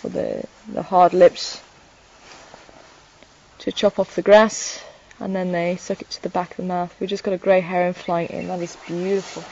or the hard lips to chop off the grass, and then they suck it to the back of the mouth. We've just got a grey heron flying in. That is beautiful.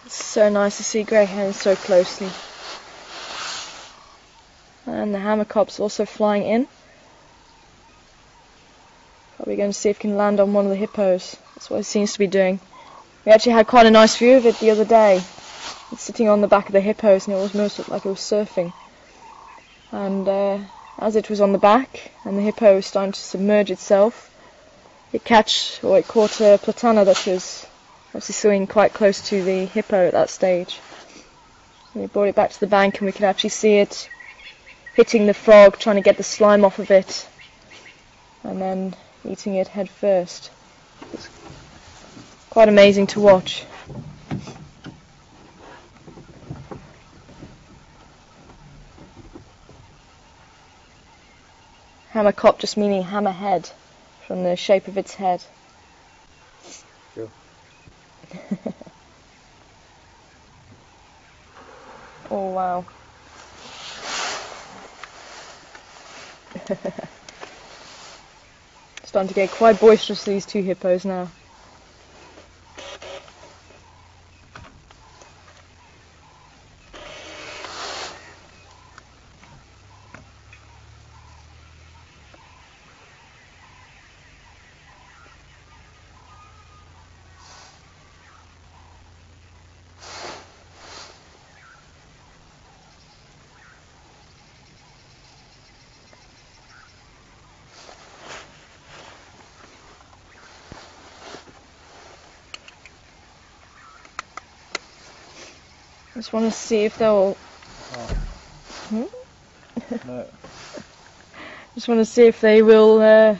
It's so nice to see grey herons so closely. And the hammercop's also flying in. Probably going to see if it can land on one of the hippos. That's what it seems to be doing. We actually had quite a nice view of it the other day. It's sitting on the back of the hippos, and it almost looked like it was surfing. And as it was on the back, and the hippo was starting to submerge itself, it caught a platana that was obviously swimming quite close to the hippo at that stage. And we brought it back to the bank, and we could actually see it hitting the frog, trying to get the slime off of it, and then eating it head first. It's quite amazing to watch. Hammercop just meaning hammerhead, from the shape of its head. Sure. Oh wow. Starting to get quite boisterous, these two hippos now. Just want to see if they'll... Oh. No. Just want to see if they will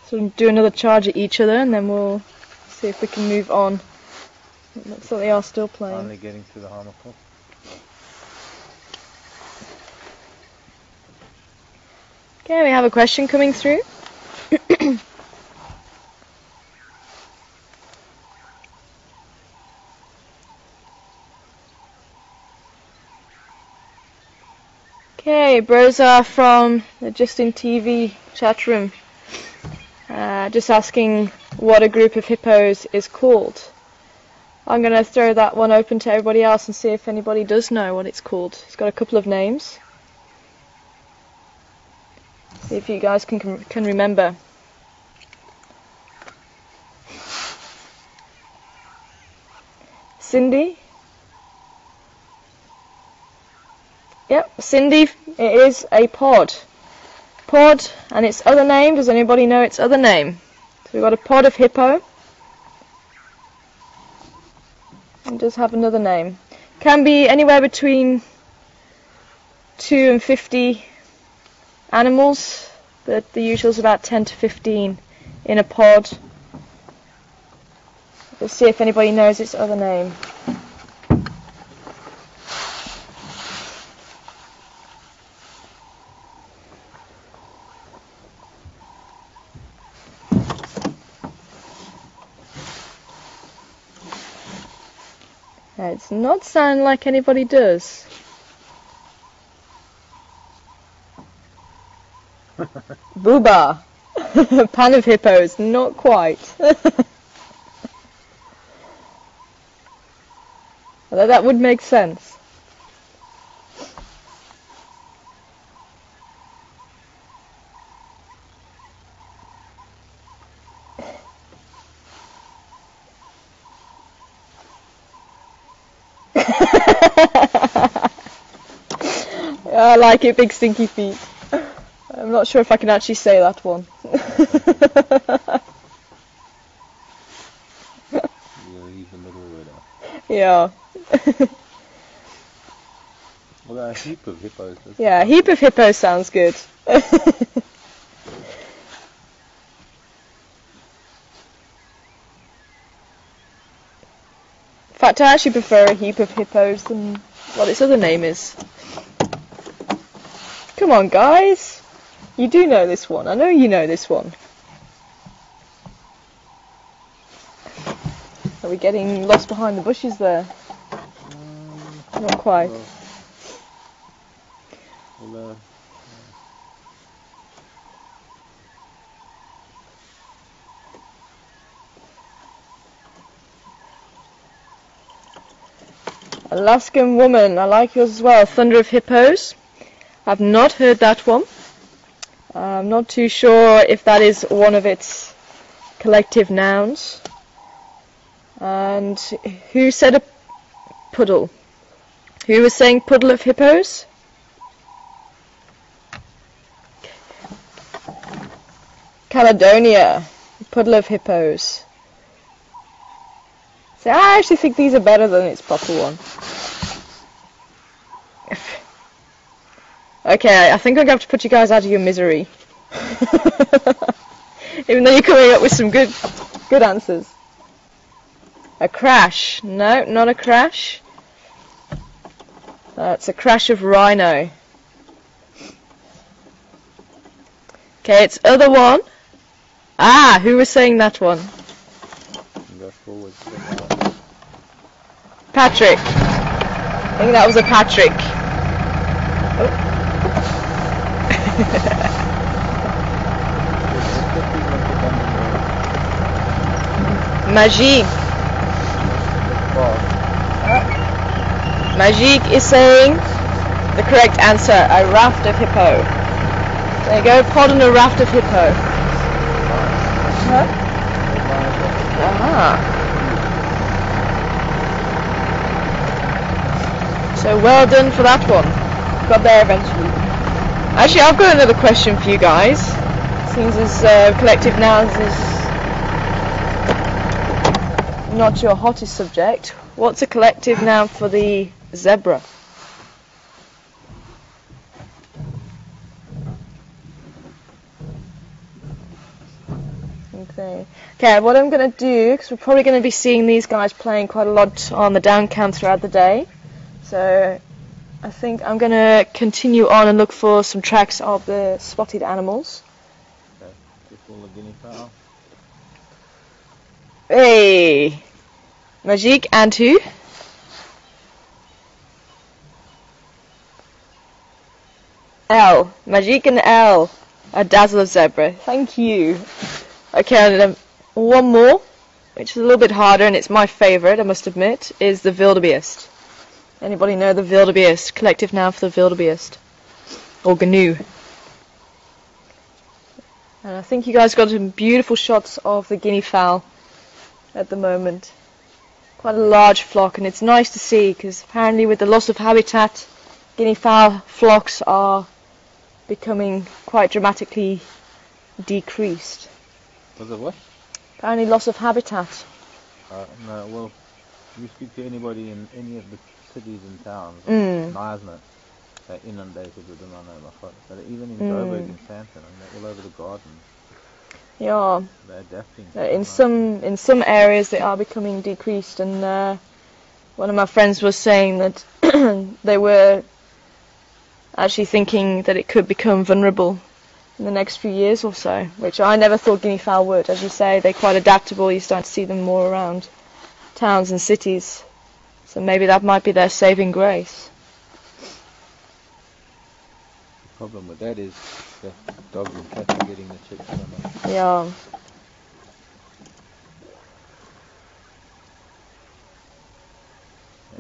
sort of do another charge at each other, and then we'll see if we can move on. It looks like they are still playing. Finally getting to the hammercop. Okay, we have a question coming through. Okay, Broza from the Justin TV chat room, just asking what a group of hippos is called. I'm going to throw that one open to everybody else and see if anybody does know what it's called. It's got a couple of names. See if you guys can remember. Cindy? Yep, Cindy, it is a pod. Pod, and its other name, does anybody know its other name? So we've got a pod of hippo. It does have another name. Can be anywhere between 2 and 50 animals, but the usual is about 10 to 15 in a pod. Let's see if anybody knows its other name. It's not sounding like anybody does. Booba. Pan of hippos, not quite. Although that would make sense. I like it, big stinky feet. I'm not sure if I can actually say that one. You leave the middle word out. Yeah. Well, a heap of hippos. Yeah, a heap of hippos sounds good. In fact, I actually prefer a heap of hippos than what its other name is. Come on, guys. You do know this one. I know you know this one. Are we getting lost behind the bushes there? Not quite. Well, Alaskan Woman, I like yours as well. Thunder of Hippos. I've not heard that one. I'm not too sure if that is one of its collective nouns. And who said a puddle? Who was saying puddle of hippos? Caledonia, puddle of hippos. So I actually think these are better than its proper one. Okay, I think I'm going to have to put you guys out of your misery. Even though you're coming up with some good answers. A crash. No, not a crash. It's a crash of rhino. Okay, it's other one. Ah, who was saying that one? go forward. Patrick. I think that was a Patrick. Magique. Magique is saying the correct answer, a raft of hippo. There you go, pod on a raft of hippo. Huh? Ah. So well done for that one. Got there eventually. Actually, I've got another question for you guys. Seems as collective nouns is not your hottest subject. What's a collective noun for the zebra? Okay, what I'm going to do, because we're probably going to be seeing these guys playing quite a lot on the down cam throughout the day, so I think I'm going to continue on and look for some tracks of the spotted animals. Okay, just all the guinea fowl. Hey! Magique and who? L. Magique and L. A dazzler zebra. Thank you. Okay, and then one more, which is a little bit harder, and it's my favourite, I must admit, is the wildebeest. Anybody know the wildebeest? Collective noun for the wildebeest. Or gnu. And I think you guys got some beautiful shots of the guinea fowl at the moment. Quite a large flock, and it's nice to see, because apparently with the loss of habitat, guinea fowl flocks are becoming quite dramatically decreased. Was it what? Apparently loss of habitat. No, well, if you speak to anybody in any of the cities and towns, Neisner, they're inundated with them, I know, but even in Joburg and Santon, they're all over the gardens. Yeah. They're adapting. In some areas they are becoming decreased, and one of my friends was saying that they were actually thinking that it could become vulnerable in the next few years or so, which I never thought guinea fowl would. As you say, they're quite adaptable. You start to see them more around towns and cities, so maybe that might be their saving grace. The problem with that is that dogs and cats are getting the chicks. Yeah.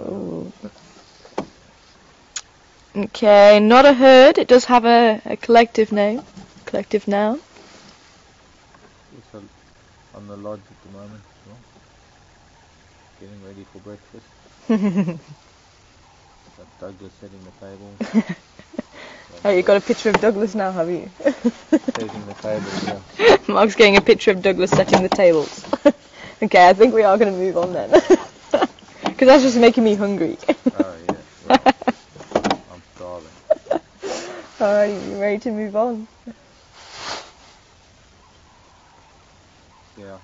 Ooh. Okay, not a herd. It does have a collective name, collective noun. Also on the lodge at the moment as well. Getting ready for breakfast. Got Douglas setting the table. Oh, you got a picture of Douglas now, have you? Taking the table, yeah. Mark's getting a picture of Douglas setting the tables. Okay, I think we are going to move on then. Because that's just making me hungry. Oh, yeah. Right. I'm starving. Alright, you ready to move on? Yeah.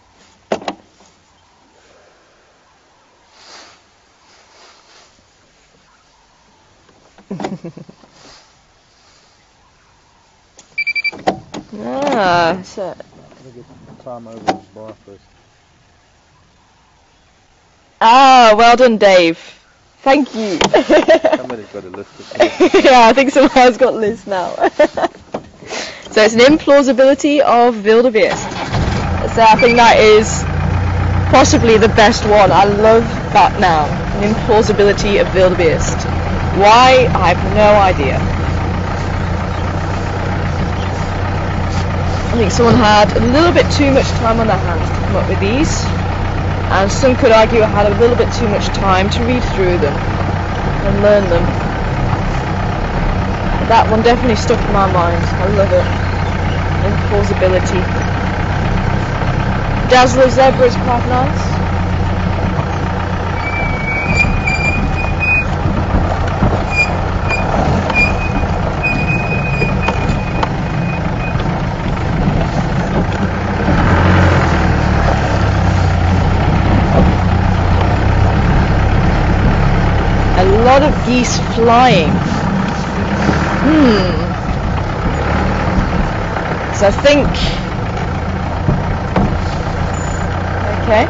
So. Let me get some time over this bar first. Well done, Dave. Thank you. Somebody's got a list of things. Yeah, I think someone has got a list now. So it's an implausibility of wildebeest. So I think that is possibly the best one. I love that now. An implausibility of wildebeest. Why? I have no idea. I think someone had a little bit too much time on their hands to come up with these, and some could argue I had a little bit too much time to read through them and learn them. That one definitely stuck in my mind. I love it. Implausibility. Dazzler zebra is quite nice. A lot of geese flying. So I think, okay,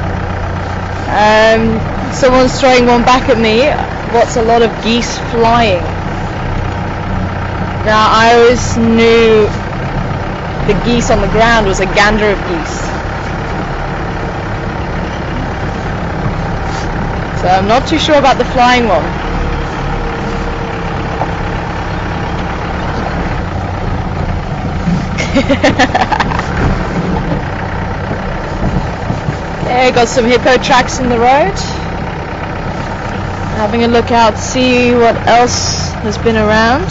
someone's throwing one back at me. What's a lot of geese flying? Now I always knew the geese on the ground was a gander of geese. So I'm not too sure about the flying one. Okay, got some hippo tracks in the road. Having a look out to see what else has been around.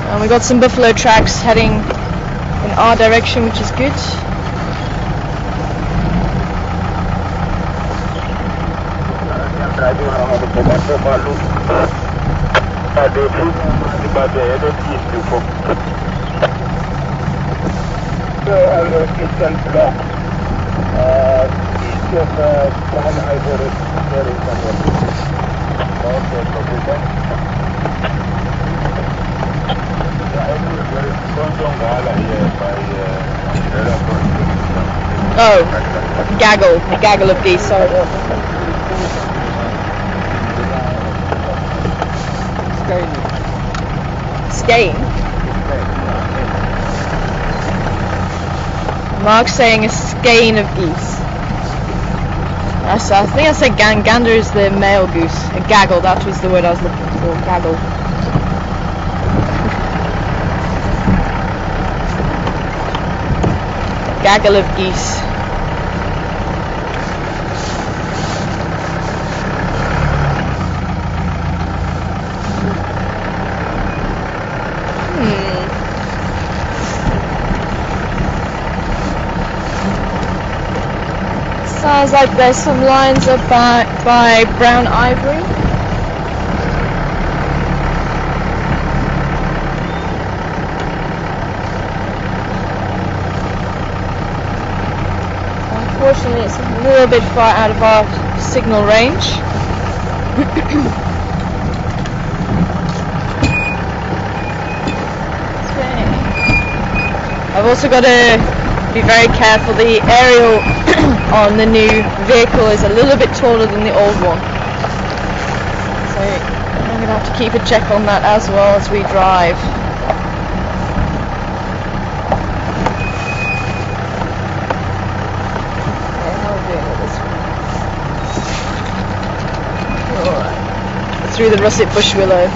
And we got some buffalo tracks heading in our direction, which is good. Eastern block, east of Brown Ivory, there is Oh, a gaggle of geese, sorry. Skein? Mark's saying a skein of geese. I think I said gander is the male goose. A gaggle, that was the word I was looking for. Gaggle. Gaggle of geese. Sounds like there's some lines up by Brown Ivory. Unfortunately, it's a little bit far out of our signal range. Okay. I've also got to be very careful. The aerial on the new vehicle is a little bit taller than the old one, so I'm going to have to keep a check on that as well as we drive. Okay, how are we doing with this one? Alright, through the russet bush willow.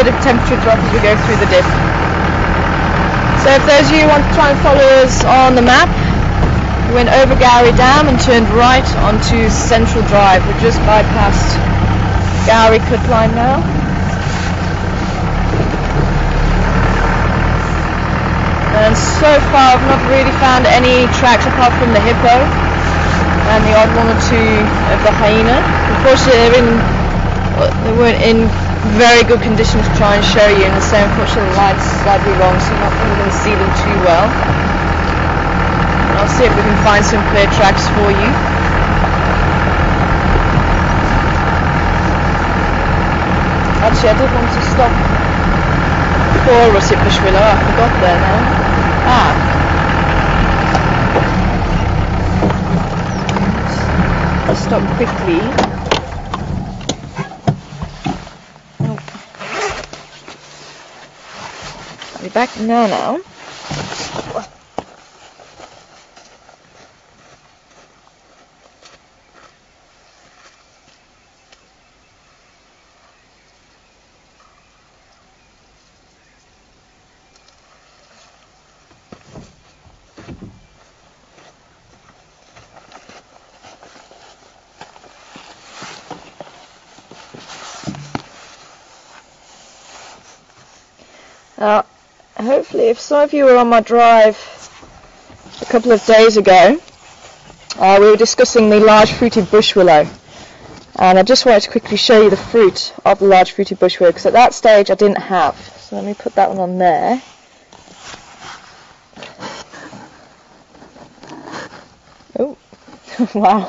bit of temperature drop as we go through the dip. So if those of you who want to try and follow us on the map, we went over Gowrie Dam and turned right onto Central Drive. We've just bypassed Gowrie Cut Line now. And so far I've not really found any tracks apart from the hippo and the odd one or two of the hyena. Unfortunately they weren't in very good condition to try and show you, and the same unfortunately the light's slightly wrong, so you're not really going to see them too well. And I'll see if we can find some clear tracks for you. Actually, I did want to stop for a russet bush willow. I forgot there now. I'll stop quickly. Oh. I'll be back now. Hopefully, if some of you were on my drive a couple of days ago, we were discussing the large fruited bush willow, and I just wanted to quickly show you the fruit of the large fruited bush willow, because at that stage I didn't have. So let me put that one on there. Oh, wow.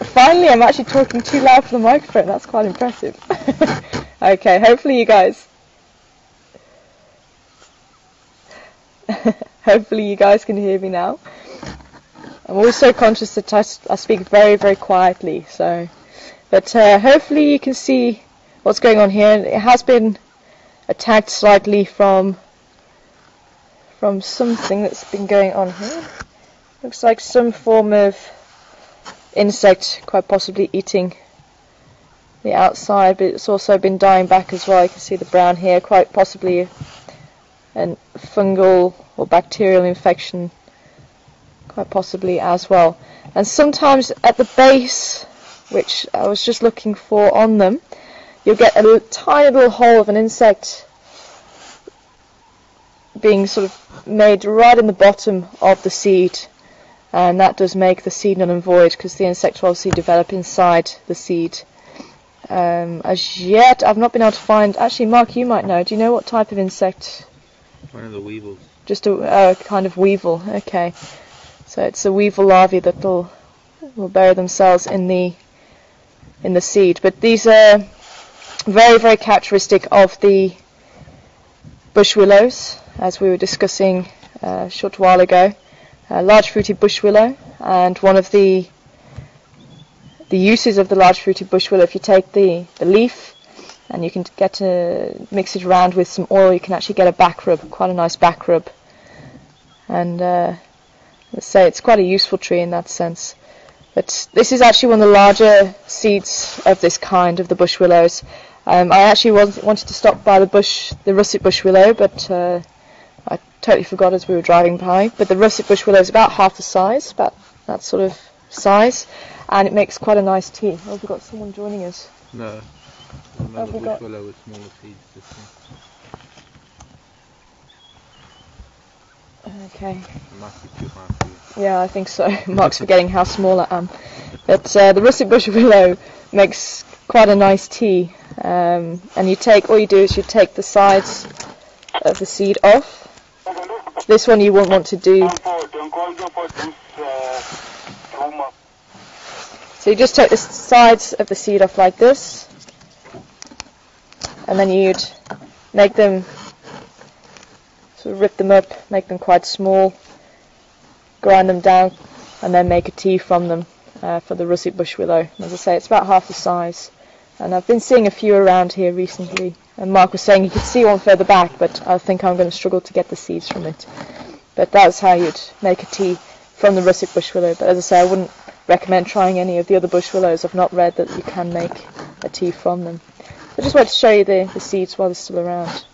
Finally, I'm actually talking too loud for the microphone. That's quite impressive. Okay, hopefully you guys can hear me now. I'm always so conscious that I speak very, very quietly. But hopefully you can see what's going on here. It has been attacked slightly from something that's been going on here. Looks like some form of insect, quite possibly eating the outside, but it's also been dying back as well. You can see the brown here, quite possibly a fungal or bacterial infection, quite possibly as well. And sometimes at the base, which I was just looking for on them, you'll get a tiny little hole of an insect being sort of made right in the bottom of the seed, and that does make the seed null and void, because the insect will obviously develop inside the seed. As yet I've not been able to find, actually Mark, you might know, do you know what type of insect? One of the weevils. Just a kind of weevil, okay. So it's a weevil larvae that will bury themselves in the seed. But these are very, very characteristic of the bush willows, as we were discussing a short while ago. Large fruited bush willow, and one of the uses of the large fruited bush willow, if you take the leaf and you can get to mix it around with some oil, you can actually get a back rub, quite a nice back rub. And let's say it's quite a useful tree in that sense. But this is actually one of the larger seeds of this kind, of the bush willows. I actually wanted to stop by the russet bush willow, but I totally forgot as we were driving by. But the russet bush willow is about half the size, about that sort of size, and it makes quite a nice tea. Oh, have we got someone joining us? No. Another bush willow with smaller seeds. Okay. It must be too high for you. Yeah, I think so. Mark's forgetting how small I am. But the russet bush willow makes quite a nice tea. And all you do is you take the sides of the seed off. This one you won't want to do. So you just take the sides of the seed off like this, and then you'd make them, sort of rip them up, make them quite small, grind them down, and then make a tea from them for the russet bush willow. As I say, it's about half the size, and I've been seeing a few around here recently. And Mark was saying you could see one further back, but I think I'm going to struggle to get the seeds from it. But that's how you'd make a tea from the russet bush willow. But as I say, I wouldn't recommend trying any of the other bush willows. I've not read that you can make a tea from them. I just wanted to show you the seeds while they're still around.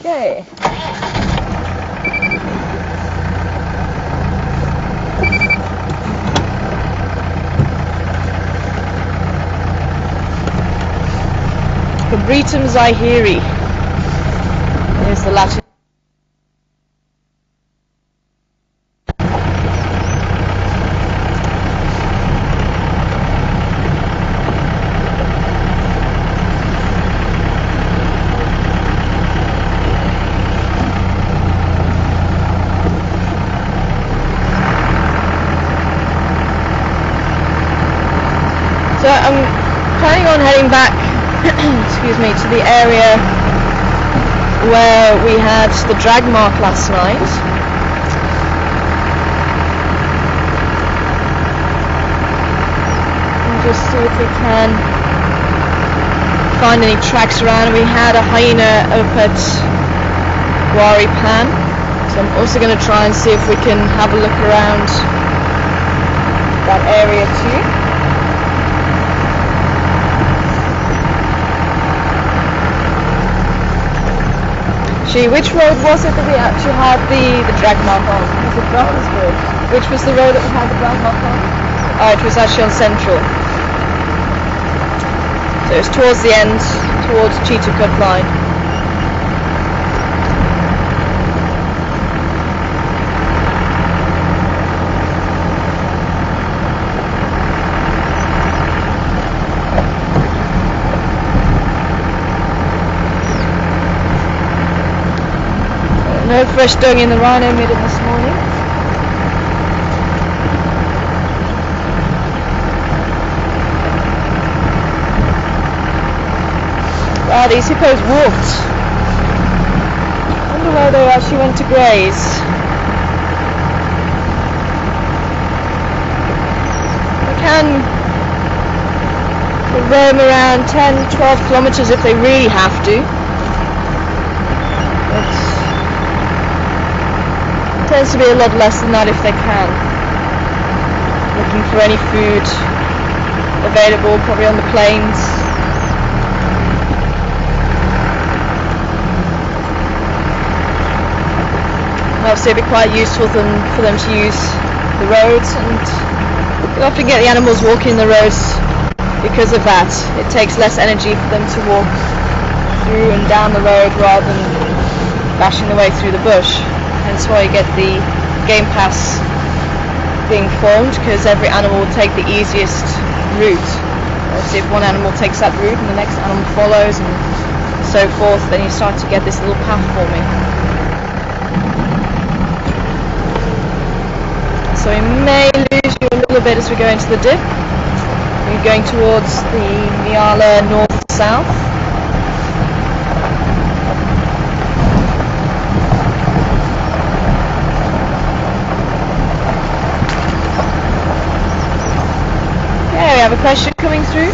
Okay. Cabritum zahiri is the Latin. So I'm planning on heading back excuse me, to the area where we had the drag mark last night. And just see if we can find any tracks around. We had a hyena up at Wari Pan, so I'm also going to try and see if we can have a look around that area too. Gee, which road was it that we actually had the drag mark on? Was it Brotherswood? Which was the road that we had the drag mark on? Oh, it was actually on Central. So it was towards the end, towards Cheetah Cut Line. No fresh dung in the rhino midden this morning. Wow, these hippos walked. I wonder where they actually went to graze. They can roam around 10-12 kilometers if they really have to. But tends to be a lot less than that if they can. Looking for any food available, probably on the plains. And obviously it'd be quite useful for them to use the roads, and you often get the animals walking the roads because of that. It takes less energy for them to walk through and down the road rather than bashing their way through the bush. That's why you get the game pass being formed, because every animal will take the easiest route. Obviously, if one animal takes that route and the next animal follows and so forth, then you start to get this little path forming. So we may lose you a little bit as we go into the dip. We're going towards the Miala north-south. We have a question coming through.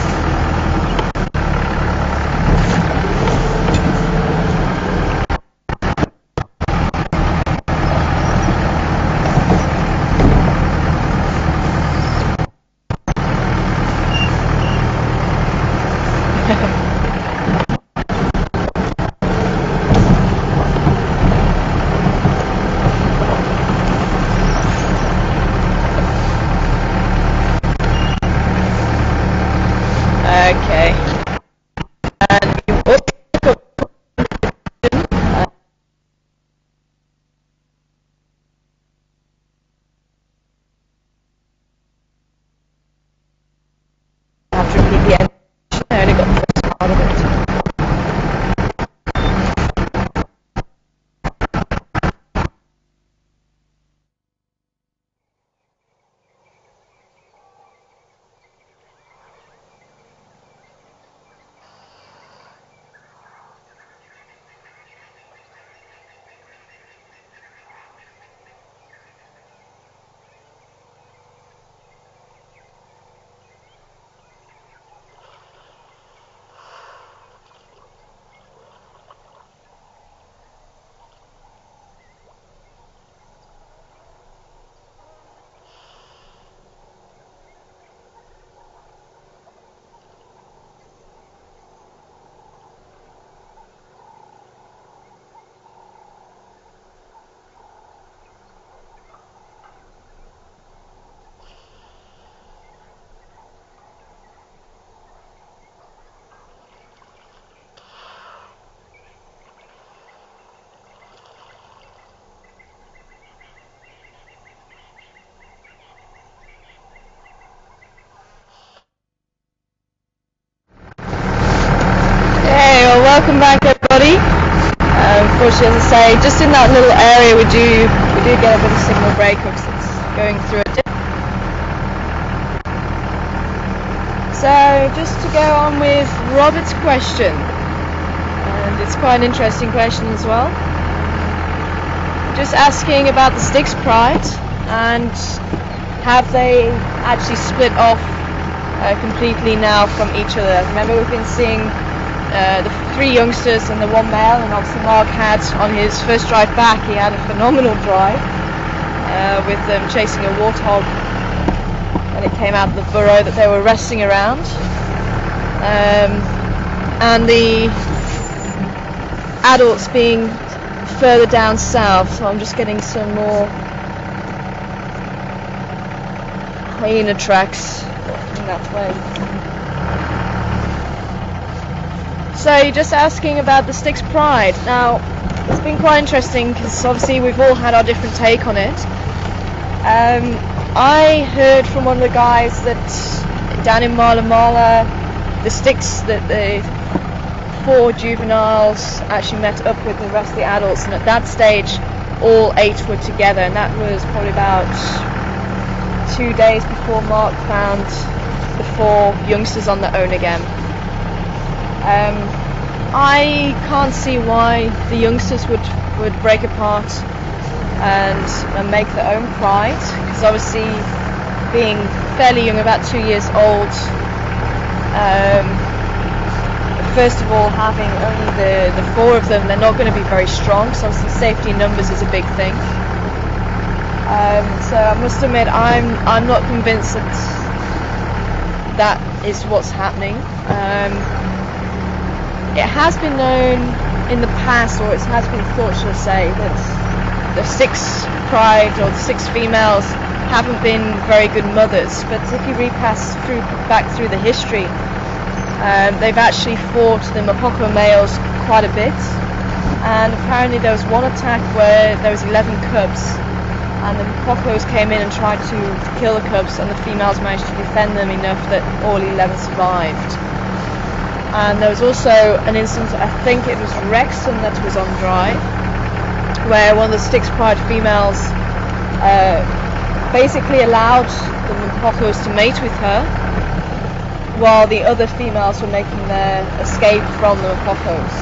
welcome back everybody. Unfortunately, as I say, just in that little area we do get a bit of signal break because it's going through a dip. So just to go on with Robert's question, and it's quite an interesting question as well. Just asking about the Styx Pride and have they actually split off completely now from each other. Remember, we've been seeing the 3 youngsters and the 1 male, and obviously Mark had on his first drive back, he had a phenomenal drive with them chasing a warthog when it came out of the burrow that they were resting around, and the adults being further down south. So I'm just getting some more hyena tracks in that way. So you're just asking about the Styx Pride. Now, it's been quite interesting because obviously we've all had our different take on it. I heard from one of the guys that down in Mala Mala, the Styx, that the 4 juveniles actually met up with the rest of the adults, and at that stage all 8 were together, and that was probably about 2 days before Mark found the 4 youngsters on their own again. I can't see why the youngsters would break apart and make their own pride, because obviously being fairly young, about 2 years old, first of all, having only the 4 of them, they're not going to be very strong, so obviously safety in numbers is a big thing. So I must admit, I'm not convinced that is what's happening. It has been known in the past, or it has been thought, should I say, that the 6 pride or the 6 females haven't been very good mothers. But if you repass back through the history, they've actually fought the Mapoko males quite a bit. And apparently there was one attack where there was 11 cubs, and the Mapokos came in and tried to kill the cubs, and the females managed to defend them enough that all 11 survived. And there was also an instance, I think it was Wrexham that was on drive, where one of the Styx Pride females basically allowed the Mapokos to mate with her, while the other females were making their escape from the Mapokos.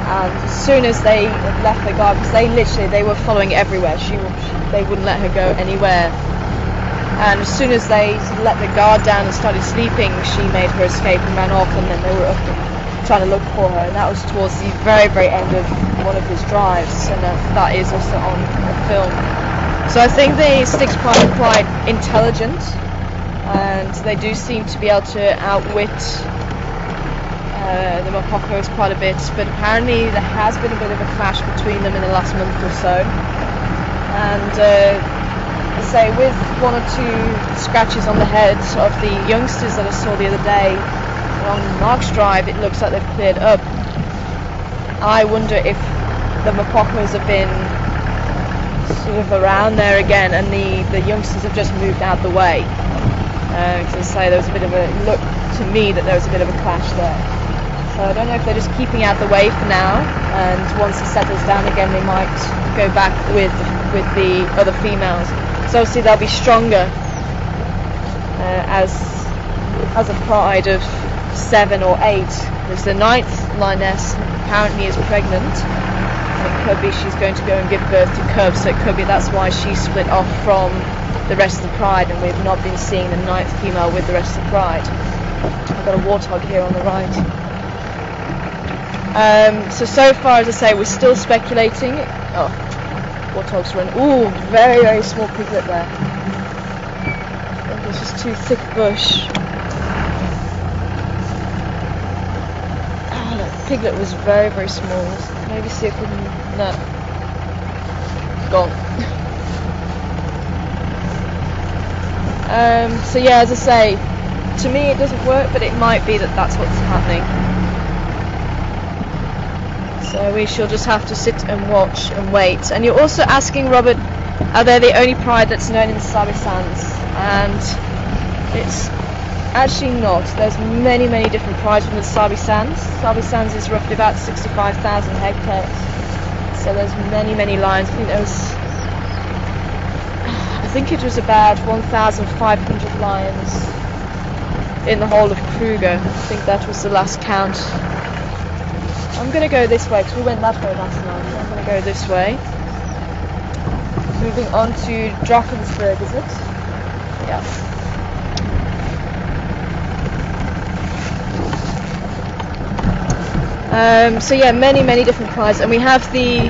And as soon as they left their guard, because they were following everywhere, they wouldn't let her go anywhere. And as soon as they let the guard down and started sleeping, she made her escape and ran off, and then they were up and trying to look for her. And that was towards the very, very end of one of his drives, and that is also on film. So I think the Styx Pride are quite intelligent, and they do seem to be able to outwit the Mapokos quite a bit. But apparently there has been a bit of a clash between them in the last month or so. And say with 1 or 2 scratches on the heads of the youngsters that I saw the other day on Mark's drive, it looks like they've cleared up. I wonder if the Mapokos have been sort of around there again, and the youngsters have just moved out the way. Because I say there was a bit of a look to me that there was a bit of a clash there. So I don't know if they're just keeping out the way for now, and once it settles down again, they might go back with the other females. So obviously they'll be stronger as a pride of 7 or 8. There's the 9th lioness apparently is pregnant. It could be she's going to go and give birth to cubs, so it could be that's why she split off from the rest of the pride, and we've not been seeing the 9th female with the rest of the pride. I've got a warthog here on the right. So far, as I say, we're still speculating. Oh, warthogs run. Ooh, very, very small piglet there. I think it's just too thick bush. Oh, that piglet was very, very small. Maybe see if we can... No. Gone. So yeah, as I say, to me it doesn't work, but it might be that that's what's happening. So we shall just have to sit and watch and wait. And you're also asking, Robert, are they the only pride that's known in the Sabi Sands? And it's Actually not. There's many different prides from the Sabi Sands. Sabi Sands is roughly about 65,000 hectares. So there's many lions. I think it was about 1,500 lions in the whole of Kruger. I think that was the last count. I'm going to go this way because we went that way last night. So I'm going to go this way. Moving on to Drakensberg, is it? Yeah. So yeah, many different prides, and we have the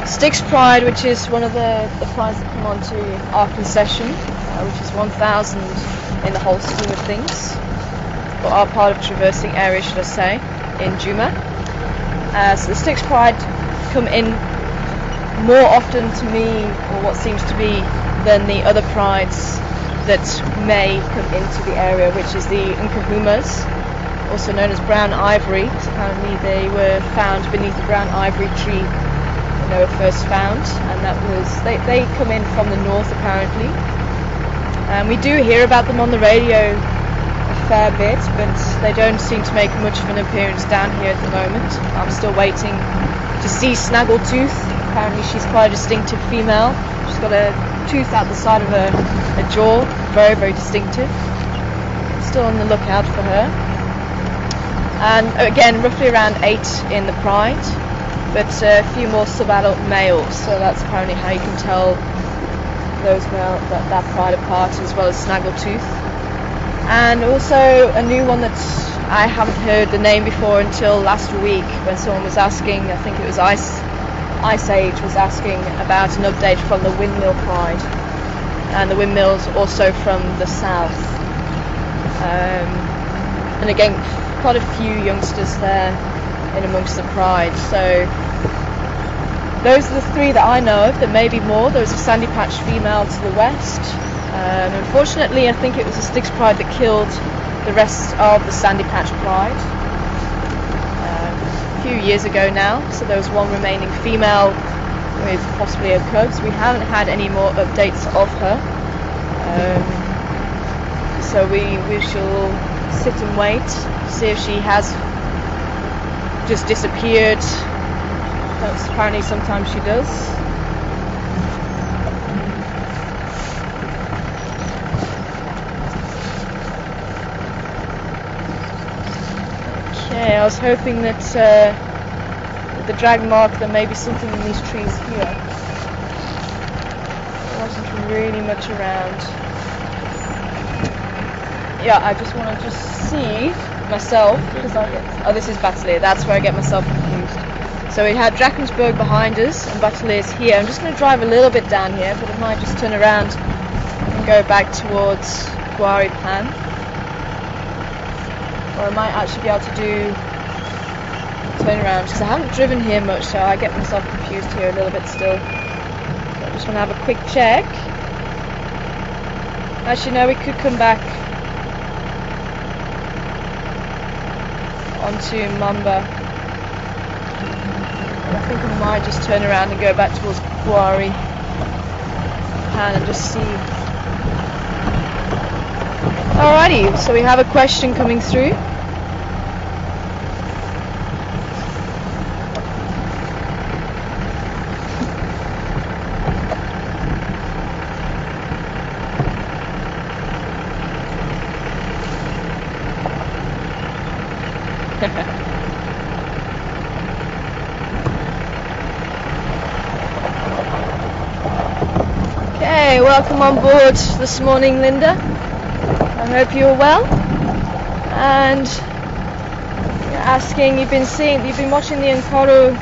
Styx Pride, which is one of the prides that come onto our concession, which is 1,000 in the whole scheme of things, or our part of traversing area, should I say, in Juma. So the Styx Pride come in more often to me, or what seems to be, than the other prides that may come into the area, which is the Nkahumas, also known as brown ivory. So apparently they were found beneath the brown ivory tree when they were first found, and that was they come in from the north apparently. And we do hear about them on the radio a fair bit, but they don't seem to make much of an appearance down here at the moment. I'm still waiting to see Snaggletooth. Apparently she's quite a distinctive female. She's got a tooth out the side of her jaw, very distinctive. Still on the lookout for her. And again, roughly around 8 in the pride, but a few more sub-adult males, so that's apparently how you can tell those that pride apart, as well as Snaggletooth. And also a new one that I haven't heard the name before until last week, when someone was asking, I think it was Ice Age was asking about an update from the Windmill Pride, and the windmills also from the south. And again, quite a few youngsters there in amongst the pride. So those are the 3 that I know of. There may be more. There was a sandy patch female to the west. Unfortunately, I think it was the Styx Pride that killed the rest of the sandy patch pride a few years ago now. So there was one remaining female with possibly a cub. So we haven't had any more updates of her. So we shall sit and wait, see if she has just disappeared. That's apparently sometimes she does. Okay, I was hoping that with the drag mark there may be something in these trees here. There wasn't really much around. Yeah, I just want to see myself, because this is Battalier, that's where I get myself confused. So we had Drakensberg behind us and Battalier's here. I'm just going to drive a little bit down here, but I might just turn around and go back towards Guari Pan. Or I might actually be able to do turn around, because I haven't driven here much, so I get myself confused here a little bit still. So I just want to have a quick check. Actually no, we could come back onto Mamba. I think I might just turn around and go back towards Guari Pan and just see. Alrighty, so we have a question coming through. Okay, welcome on board this morning, Linda. I hope you're well. And you're asking, you've been watching the Nkoro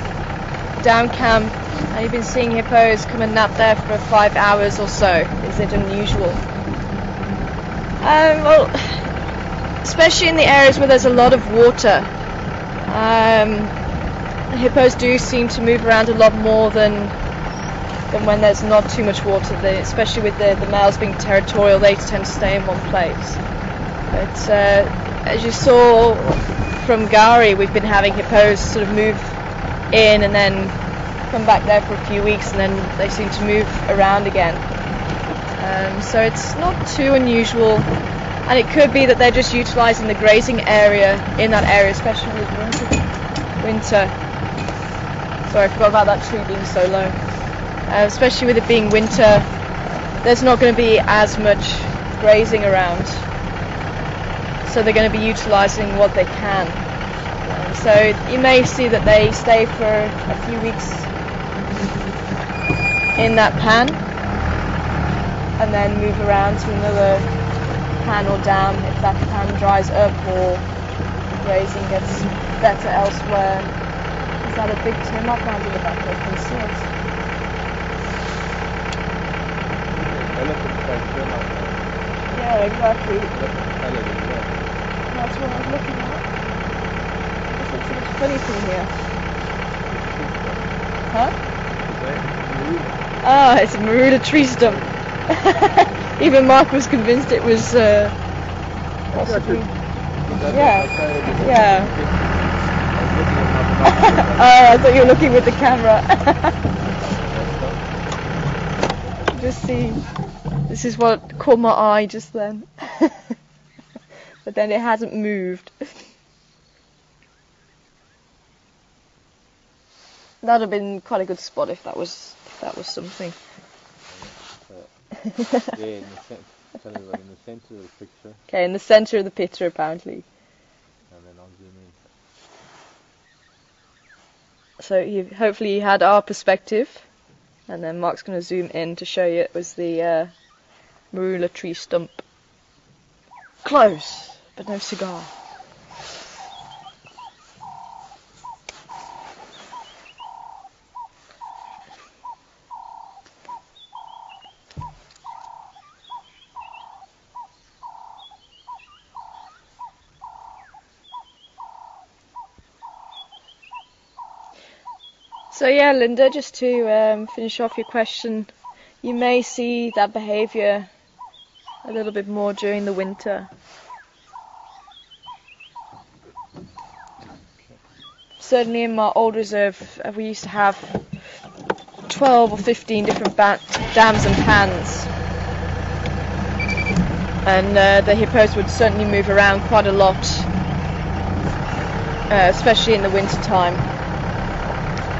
down camp, and you've been seeing hippos come and nap there for 5 hours or so. Is it unusual? Well, especially in the areas where there's a lot of water. Hippos do seem to move around a lot more than when there's not too much water. Especially with the males being territorial, they tend to stay in one place. But as you saw from Gari, we've been having hippos sort of move in and then come back there for a few weeks, and then they seem to move around again. So it's not too unusual And it could be that they're just utilising the grazing area in that area, especially with winter. Sorry, I forgot about that tree being so low. Especially with it being winter, there's not going to be as much grazing around. So they're going to be utilising what they can. So you may see that they stay for a few weeks in that pan and then move around to another pan or dam if that pan dries up or grazing gets better elsewhere. Is that a big timber plant in the back? I can see it. Yeah, exactly. That's what I was looking at. This looks a bit funny from here. Huh? Ah, it's a marula tree stump. Even Mark was convinced it was possibly. Yeah. Yeah. Oh, I thought you were looking with the camera. Just see. This is what caught my eye just then. But then it hasn't moved. That'd have been quite a good spot if that was something. Yeah, in the centre of the picture. Okay, in the centre of the picture apparently. And then I'll zoom in. So hopefully you had our perspective, and then Mark's going to zoom in to show you it was the marula tree stump. Close, but no cigar. So yeah, Linda, just to finish off your question, you may see that behaviour a little bit more during the winter. Certainly in my old reserve, we used to have 12 or 15 different dams and pans. And the hippos would certainly move around quite a lot, especially in the winter time,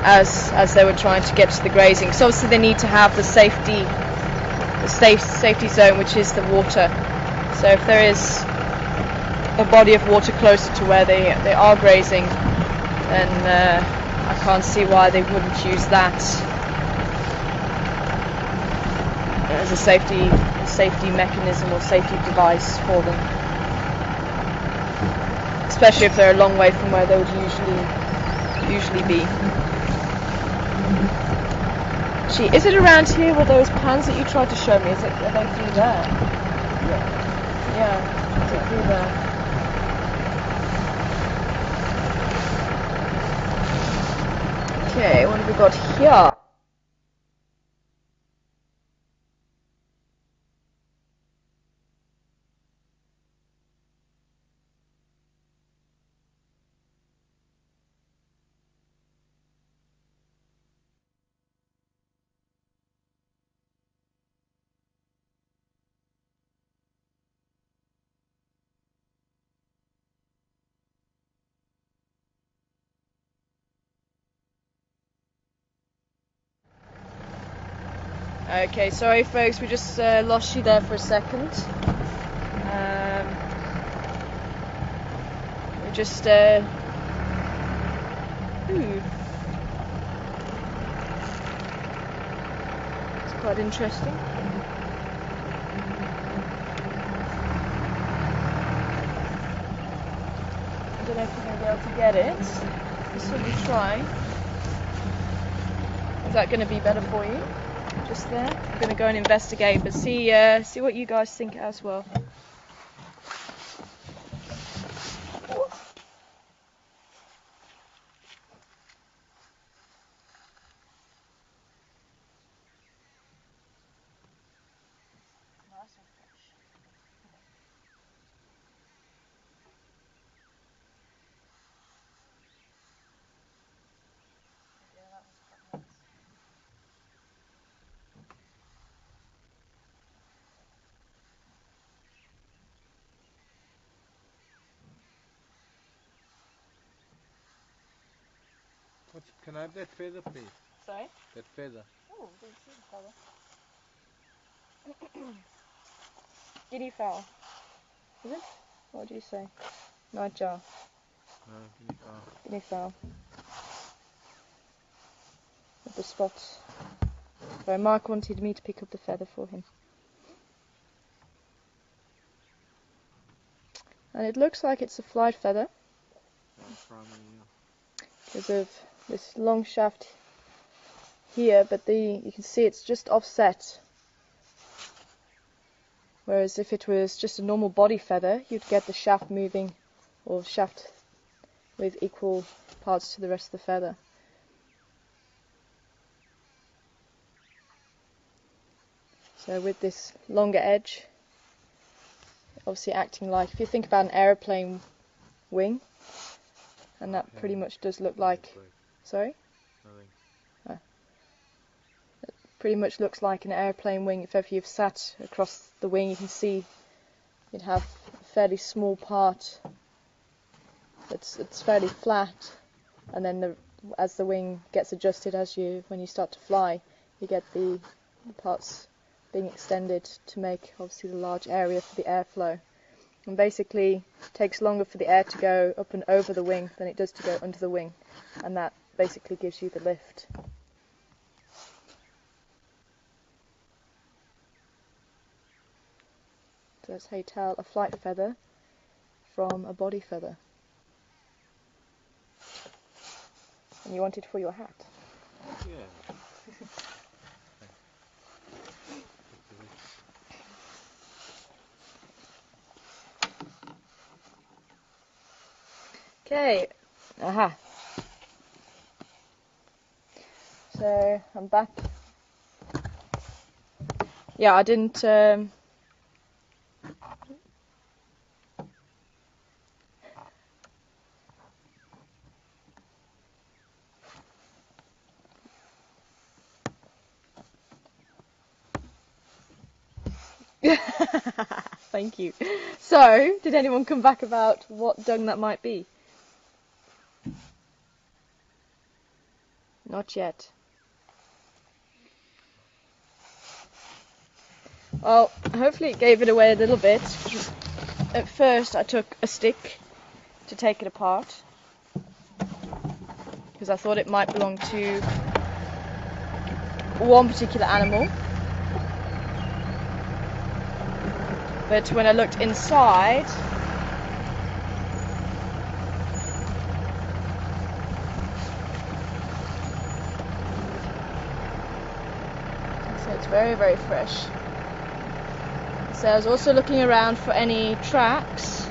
as they were trying to get to the grazing. So obviously they need to have the safety zone, which is the water. So if there is a body of water closer to where they are grazing, then I can't see why they wouldn't use that as a safety mechanism or safety device for them, especially if they're a long way from where they would usually be. Gee, is it around here where those pans that you tried to show me? Are they through there? Yeah, is it through there? Okay, what have we got here? Okay, sorry folks, we just lost you there for a second. We just it's quite interesting. I don't know if you're going to be able to get it. Let's certainly try. Is that going to be better for you? Just there. I'm going to go and investigate, but see what you guys think as well. Can I have that feather, please? Sorry? That feather. Oh, didn't see the feather. Guinea fowl. Is it? What do you say? Nightjar. No, guinea fowl. Guinea fowl. With the spots. So Mark wanted me to pick up the feather for him. And it looks like it's a flight feather. Because of this long shaft here, but you can see it's just offset. Whereas if it was just a normal body feather, you'd get the shaft moving, or shaft with equal parts to the rest of the feather. So with this longer edge, obviously acting like, if you think about an aeroplane wing, and that pretty much does look like, sorry? Nothing. It pretty much looks like an aeroplane wing. If ever you've sat across the wing, you can see you'd have a fairly small part that's fairly flat, and then as the wing gets adjusted when you start to fly, you get the parts being extended to make obviously the large area for the airflow. And basically it takes longer for the air to go up and over the wing than it does to go under the wing, and that basically gives you the lift. So that's how you tell a flight feather from a body feather. And you want it for your hat. Yeah. Okay. Aha. So I'm back. Yeah, I didn't. Thank you. So, did anyone come back about what dung that might be? Not yet. Well, hopefully it gave it away a little bit. At first I took a stick to take it apart, because I thought it might belong to one particular animal. But when I looked inside, so it's very, very fresh. So I was also looking around for any tracks.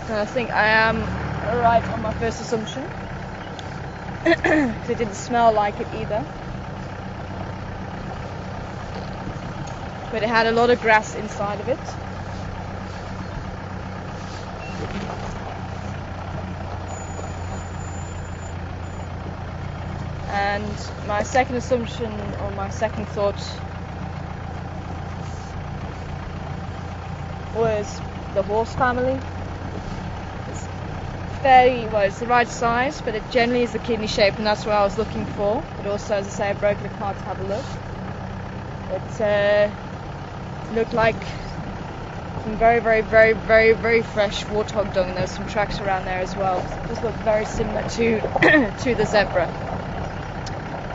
And I think I am right on my first assumption. Because it didn't smell like it either. But it had a lot of grass inside of it. And my second assumption, or my second thought, was the horse family. It's the right size, but it generally is the kidney shape, and that's what I was looking for. But also, as I say, I broke it apart to have a look. It looked like some very, very, very, very, very fresh warthog dung, and there's some tracks around there as well. It just looked very similar to to the zebra.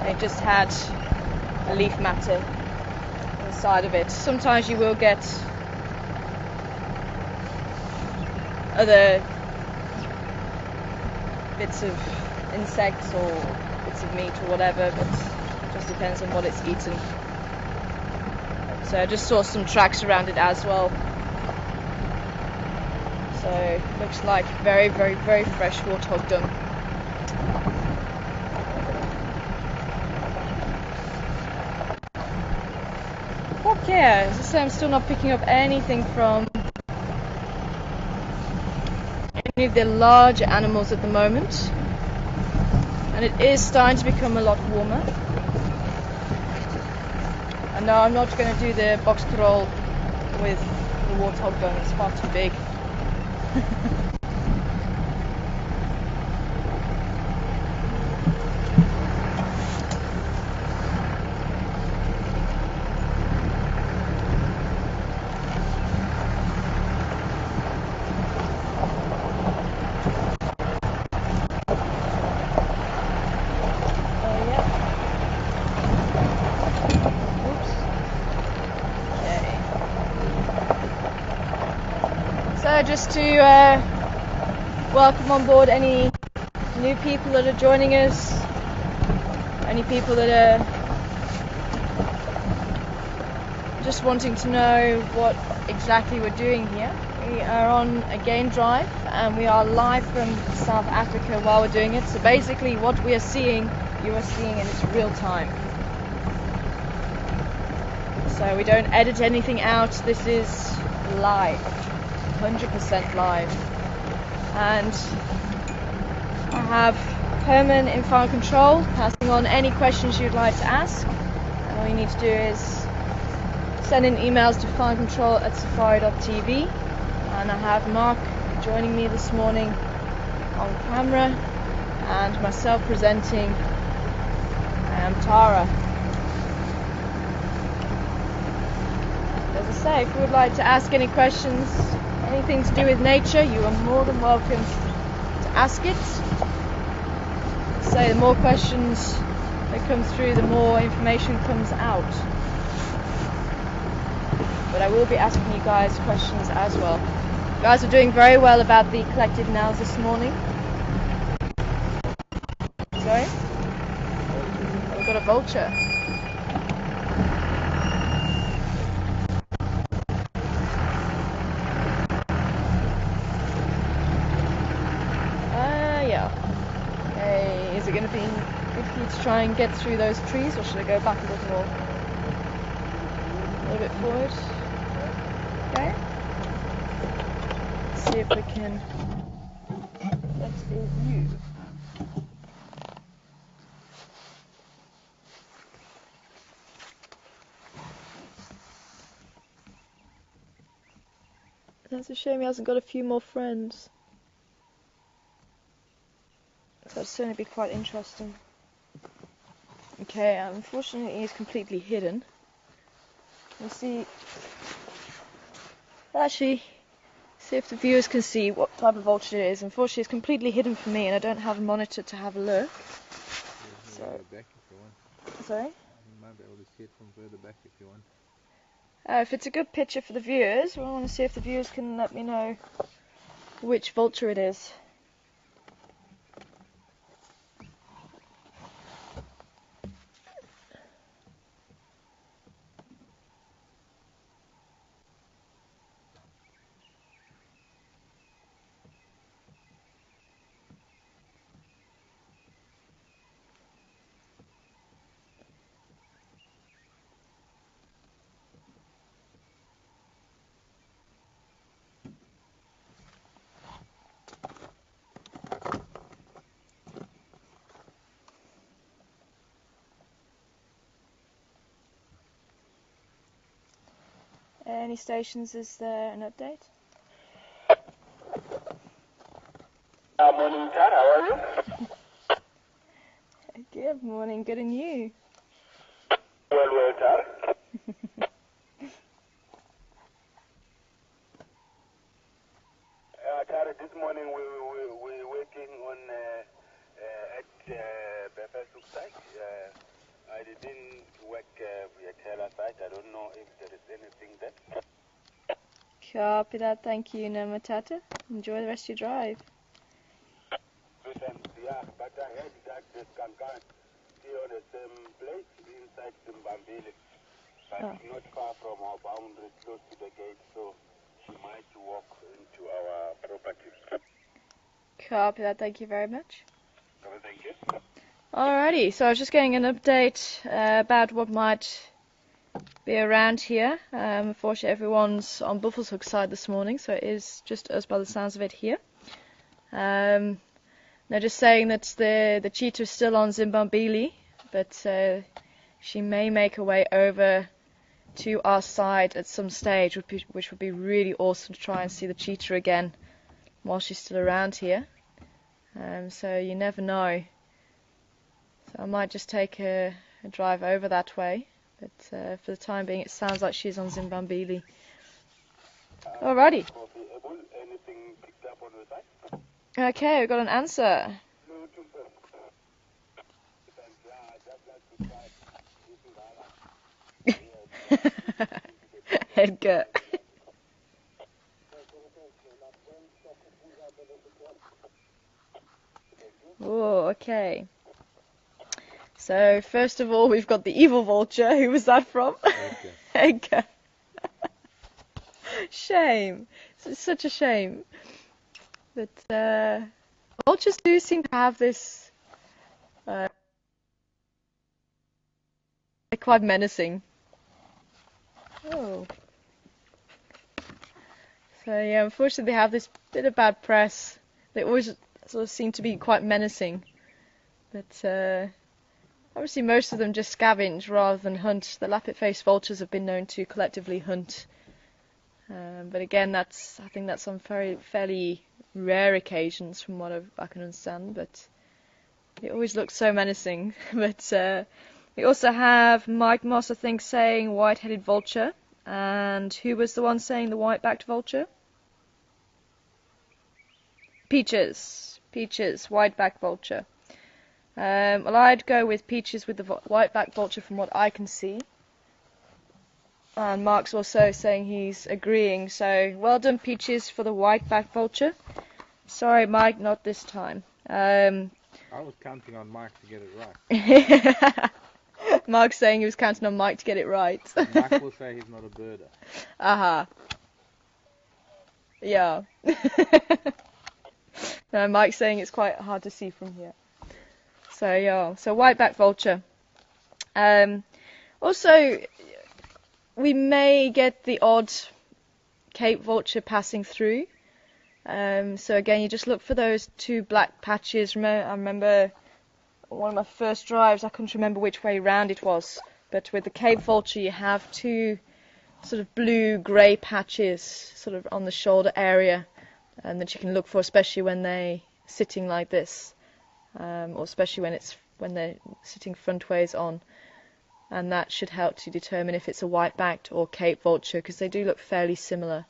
And it just had a leaf matter inside of it. Sometimes you will get other bits of insects or bits of meat or whatever, but it just depends on what it's eaten. So I just saw some tracks around it as well. So it looks like very, very, very fresh warthog dung. Okay, as I say, I'm still not picking up anything from any of the larger animals at the moment, and it is starting to become a lot warmer. No, I'm not going to do the box crawl with the warthog gun, it's far too big. So just to welcome on board any new people that are joining us, any people that are just wanting to know what exactly we're doing here. We are on a game drive and we are live from South Africa while we're doing it. So basically what we are seeing, you are seeing in its real time. So we don't edit anything out, this is live. 100% live, and I have Herman in fire control passing on any questions you'd like to ask, and all you need to do is send in emails to firecontrol@safari.tv, and I have Mark joining me this morning on camera and myself presenting. I am Tara. As I say, if you would like to ask any questions, anything to do with nature, you are more than welcome to ask it. So the more questions that come through, the more information comes out. But I will be asking you guys questions as well. You guys are doing very well about the collective nows this morning. Sorry? We've got a vulture. Is it going to be good for you to try and get through those trees, or should I go back a little more? A little bit forward. Okay. Let's see if we can get a view. That's a shame he hasn't got a few more friends. That'd certainly be quite interesting. Okay, unfortunately he's completely hidden. Let's see. Actually, see if the viewers can see what type of vulture it is. Unfortunately it's completely hidden from me and I don't have a monitor to have a look. So, back if you want. Sorry? You might be able to see it from further back if you want. If it's a good picture for the viewers, we want to see if the viewers can let me know which vulture it is. Any stations, is there an update? Morning, Tar. How are you? Good morning, good and you? Well, Tar. Tar, this morning we're working on at Befesuk site. I didn't work via Taylor site. I don't know if there is anything there. Copy that, thank you, Namatata. Enjoy the rest of your drive. Yeah, but I heard that the Kankan is on the same place inside Zimbabwe, but not far from our boundary, close to the gate, so she might walk into our property. Copy that, thank you very much. Thank you. Alrighty, so I was just getting an update about what might be around here. Unfortunately, everyone's on Buffelshoek side this morning, so it is just us by the sounds of it here. They're just saying that the cheetah is still on Zimbabwe, but she may make her way over to our side at some stage, which would be really awesome to try and see the cheetah again while she's still around here. So you never know. So I might just take a drive over that way, but for the time being it sounds like she's on Zimbambili. Alrighty. Okay, we've got an answer. Edgar. Oh, okay. So first of all, we've got the evil vulture. Who was that from? Edgar. Shame. It's such a shame. But vultures do seem to have this. They're quite menacing. Oh. So yeah, unfortunately they have this bit of bad press. They always sort of seem to be quite menacing. But obviously most of them just scavenge rather than hunt. The lappet-faced vultures have been known to collectively hunt. But again, I think that's on fairly rare occasions from what I can understand. But it always looks so menacing. But we also have Mike Moss, I think, saying white-headed vulture. And who was the one saying the white-backed vulture? Peaches. Peaches, white-backed vulture. Well, I'd go with Peaches with the white-backed vulture from what I can see. And Mark's also saying he's agreeing. So, well done, Peaches, for the white-backed vulture. Sorry, Mike, not this time. I was counting on Mike to get it right. Mark's saying he was counting on Mike to get it right. Mike will say he's not a birder. Aha. Yeah. No, Mike's saying it's quite hard to see from here. So yeah, so white-backed vulture. Also, we may get the odd Cape vulture passing through. So again, you just look for those two black patches. I remember one of my first drives, I couldn't remember which way round it was, but with the Cape vulture you have two sort of blue-grey patches sort of on the shoulder area, and that you can look for, especially when they're sitting like this, or especially when they're sitting frontways on, and that should help to determine if it's a white-backed or Cape vulture, because they do look fairly similar.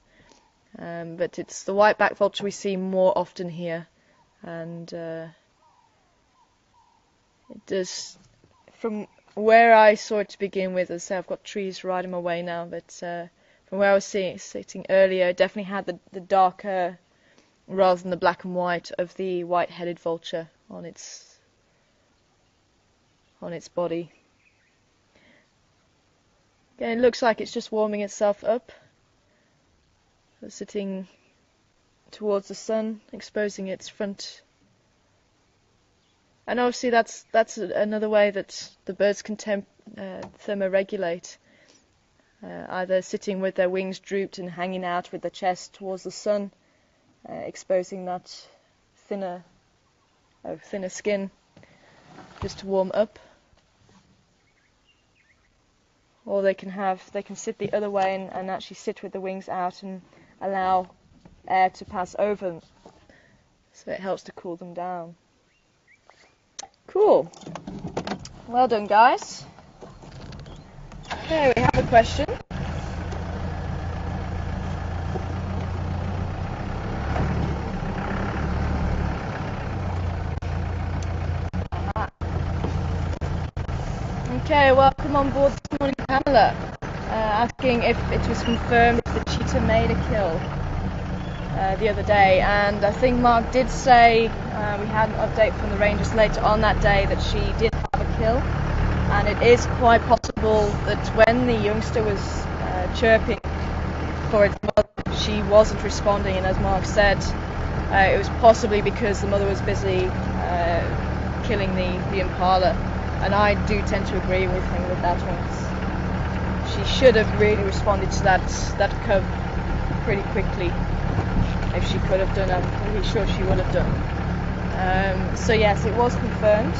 But it's the white-backed vulture we see more often here, and it does, from where I saw it to begin with, as I say, I've got trees right in my way now, but from where I was sitting earlier, it definitely had the darker, rather than the black and white, of the white-headed vulture on its body. Again, it looks like it's just warming itself up. So sitting towards the sun, exposing its front. And obviously that's another way that the birds can thermoregulate. Either sitting with their wings drooped and hanging out with the chest towards the sun, exposing that thinner skin just to warm up. Or they can sit the other way and actually sit with the wings out and allow air to pass over them. So it helps to cool them down. Cool. Well done, guys. Okay, we have a question. Okay, welcome on board this morning, Pamela. Asking if it was confirmed if the cheetah made a kill the other day, and I think Mark did say we had an update from the rangers later on that day that she did have a kill, and it is quite possible that when the youngster was chirping for its mother, she wasn't responding, and as Mark said, it was possibly because the mother was busy killing the impala, and I do tend to agree with him with that one. She should have really responded to that cub pretty quickly. If she could have done, I'm pretty sure she would have done. So yes, it was confirmed.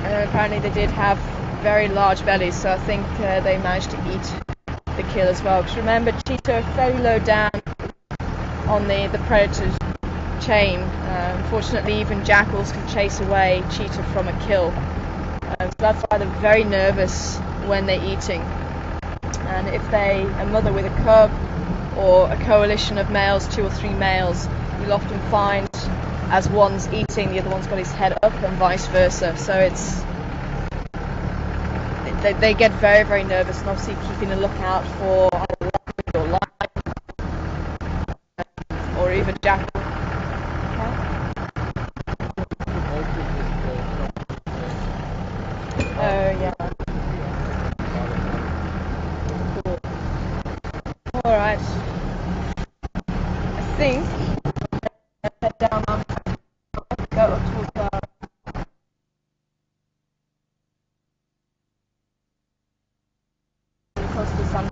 And apparently they did have very large bellies, so I think they managed to eat the kill as well. Because remember, cheetah are fairly low down on the predator chain. Unfortunately, even jackals can chase away cheetah from a kill. So that's why they're very nervous when they're eating. And if a mother with a cub or a coalition of males, 2 or 3 males, you'll often find as one's eating, the other one's got his head up, and vice versa. So they get very, very nervous, and obviously keeping a lookout for either leopard or lion, or even jackal. Oh yeah. Cool. All right. I think head down. Go up towards close to the sun.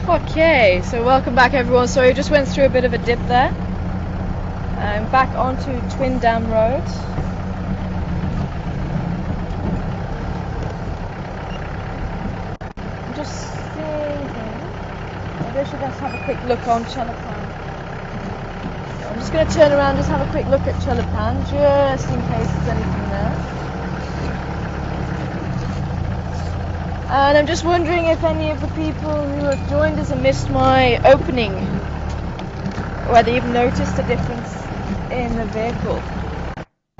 Okay, so welcome back everyone. So we just went through a bit of a dip there. Back onto Twin Dam Road. I'm just thinking, maybe I should just have a quick look on Chelapan. I'm just going to turn around and just have a quick look at Chelapan, just in case there's anything there. And I'm just wondering if any of the people who have joined us and missed my opening, whether you've noticed a difference in the vehicle.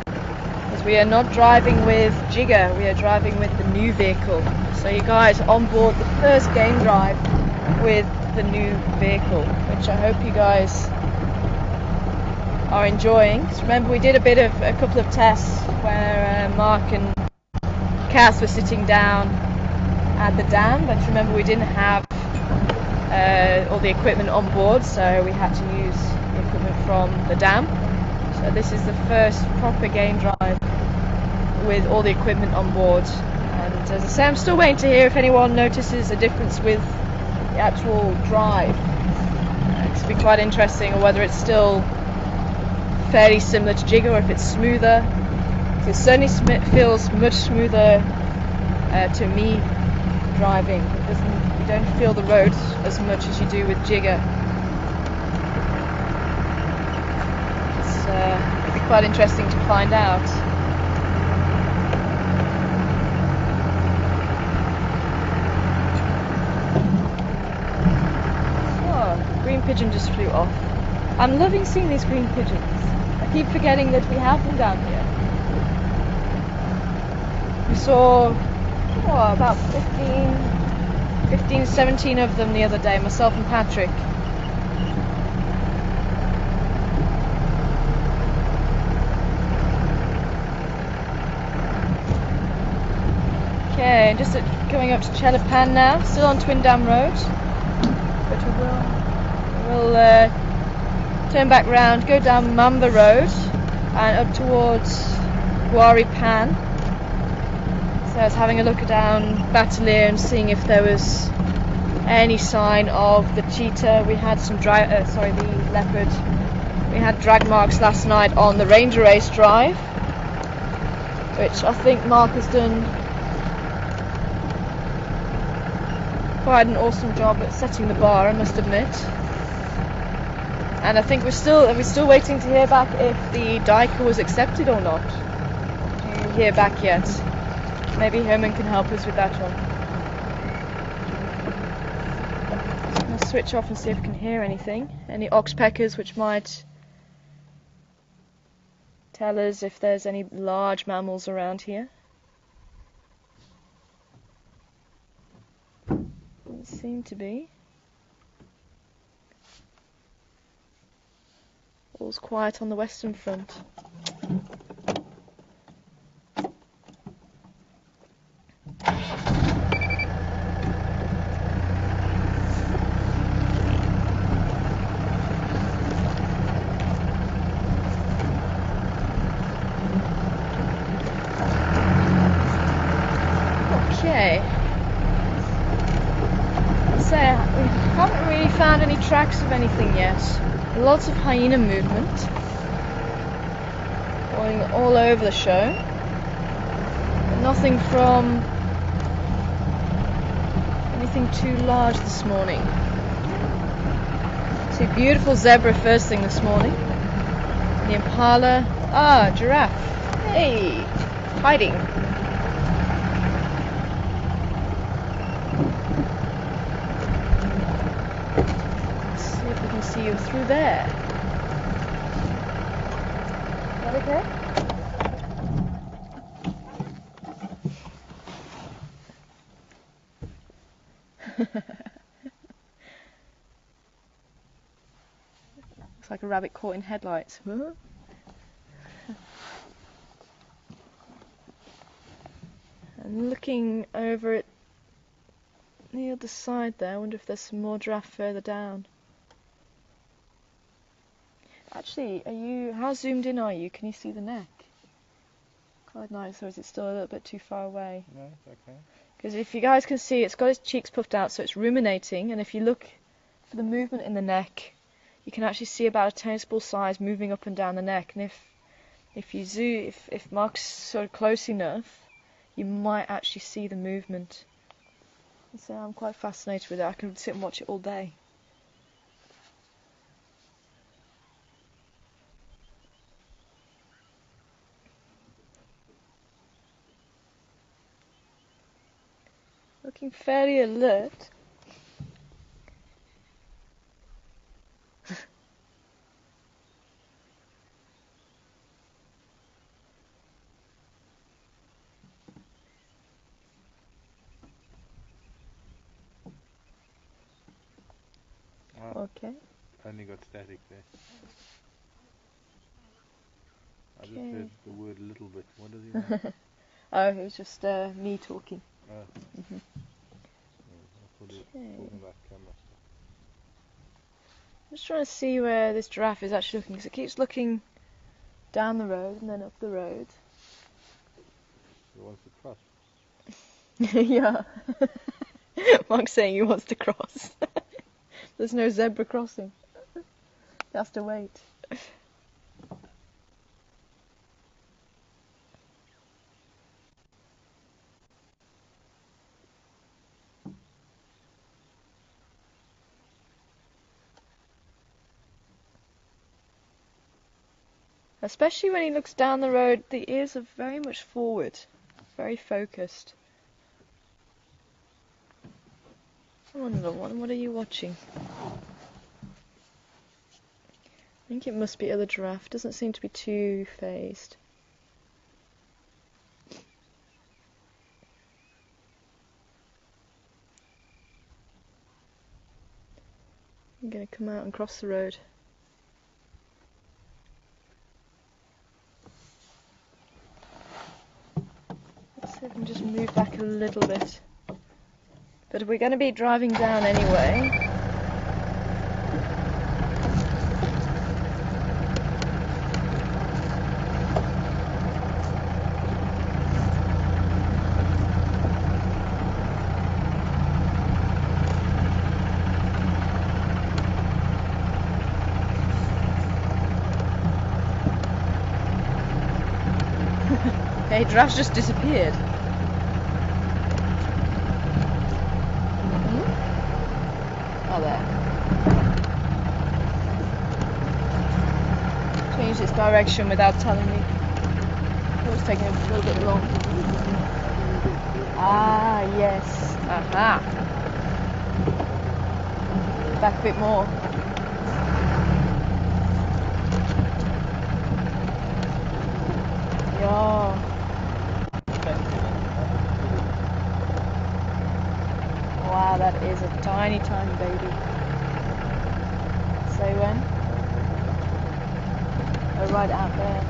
Because we are not driving with Jigger, we are driving with the new vehicle. So you guys on board the first game drive with the new vehicle, which I hope you guys are enjoying. So remember, we did a couple of tests where Mark and Cass were sitting down at the dam, but remember we didn't have all the equipment on board, so we had to use the equipment from the dam. So this is the first proper game drive with all the equipment on board, and as I say, I'm still waiting to hear if anyone notices a difference with the actual drive. It's been quite interesting, or whether it's still fairly similar to Jigger, or if it's smoother. So it certainly feels much smoother to me driving. You don't feel the road as much as you do with Jigger. It'll be quite interesting to find out. Oh, green pigeon just flew off. I'm loving seeing these green pigeons. I keep forgetting that we have them down here. We saw about 15, 17 of them the other day, myself and Patrick. Okay, just coming up to Chelapan now, still on Twin Dam Road, but we will turn back round, go down Mamba Road and up towards Guari Pan. So I was having a look down Battalier and seeing if there was any sign of the cheetah. We had some the leopard. We had drag marks last night on the Ranger Race Drive, which I think Mark has done quite an awesome job at setting the bar, I must admit. And I think we're still waiting to hear back if the Dyker was accepted or not. Do you hear back yet? Maybe Herman can help us with that one. I'm going to switch off and see if we can hear anything. Any oxpeckers which might tell us if there's any large mammals around here. Doesn't seem to be. All's quiet on the western front. Okay. So we haven't really found any tracks of anything yet. Lots of hyena movement going all over the show, but nothing from anything too large this morning. See a beautiful zebra first thing this morning. The impala, giraffe. Hey, hiding. See you through there. Is that okay? Looks like a rabbit caught in headlights. And looking over at the other side there, I wonder if there's some more giraffe further down. Actually, how zoomed in are you? Can you see the neck? Quite nice, or is it still a little bit too far away? No, it's okay. Because if you guys can see, it's got its cheeks puffed out, so it's ruminating, and if you look for the movement in the neck, you can actually see about a tennis ball size moving up and down the neck, and if Mark's sort of close enough, you might actually see the movement. So I'm quite fascinated with it. I can sit and watch it all day. Looking fairly alert. Okay. Only got static there. I just heard the word a little bit. What does he mean? Oh, it was just me talking. Oh. I thought he was talking about camera stuff. I'm just trying to see where this giraffe is actually looking, because it keeps looking down the road and then up the road. He wants to cross. Yeah. Mark's saying he wants to cross. There's no zebra crossing. He has to wait. Especially when he looks down the road, the ears are very much forward, very focused. One little one, what are you watching? I think it must be other giraffe, doesn't seem to be too phased. I'm going to come out and cross the road. Let's see if I can just move back a little bit. But we're going to be driving down anyway. Hey, giraffes just disappeared. Oh, there. Change its direction without telling me. It was taking a little bit long. Ah, yes. Aha. Back a bit more. Yeah. Wow, that is a tiny, tiny baby. Say when? Oh, right out there.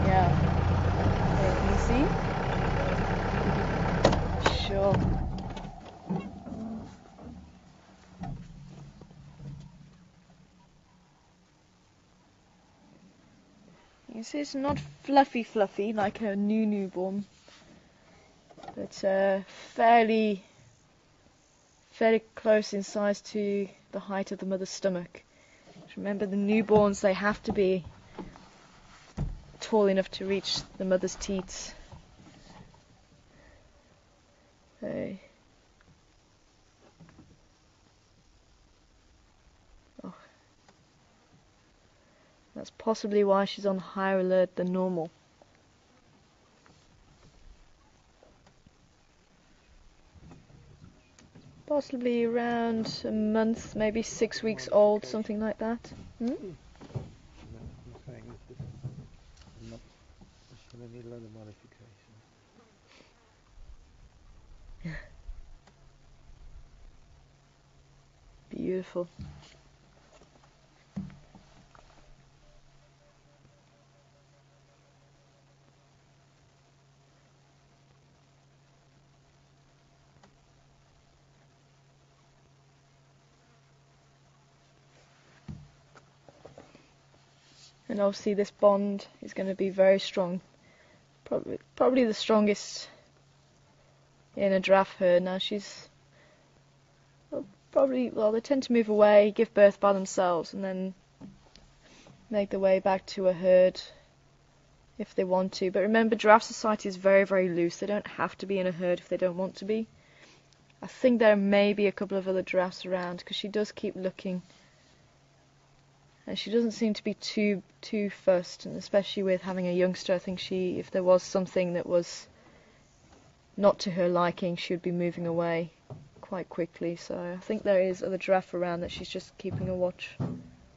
Yeah. Okay, can you see? Sure. You can see it's not fluffy like a newborn, but fairly close in size to the height of the mother's stomach. Remember, the newborns, they have to be tall enough to reach the mother's teats. So, oh, that's possibly why she's on higher alert than normal. Possibly around a month, maybe 6 weeks old, something like that. Hmm? I'm saying this is not, it's going to need a lot of modification. Beautiful. And obviously this bond is going to be very strong. Probably the strongest in a giraffe herd. Now she's they tend to move away, give birth by themselves, and then make their way back to a herd if they want to. But remember, giraffe society is very, very loose. They don't have to be in a herd if they don't want to be. I think there may be a couple of other giraffes around, because she does keep looking. And she doesn't seem to be too fussed, and especially with having a youngster, I think if there was something that was not to her liking, she would be moving away quite quickly. So I think there is other giraffe around that she's just keeping a watch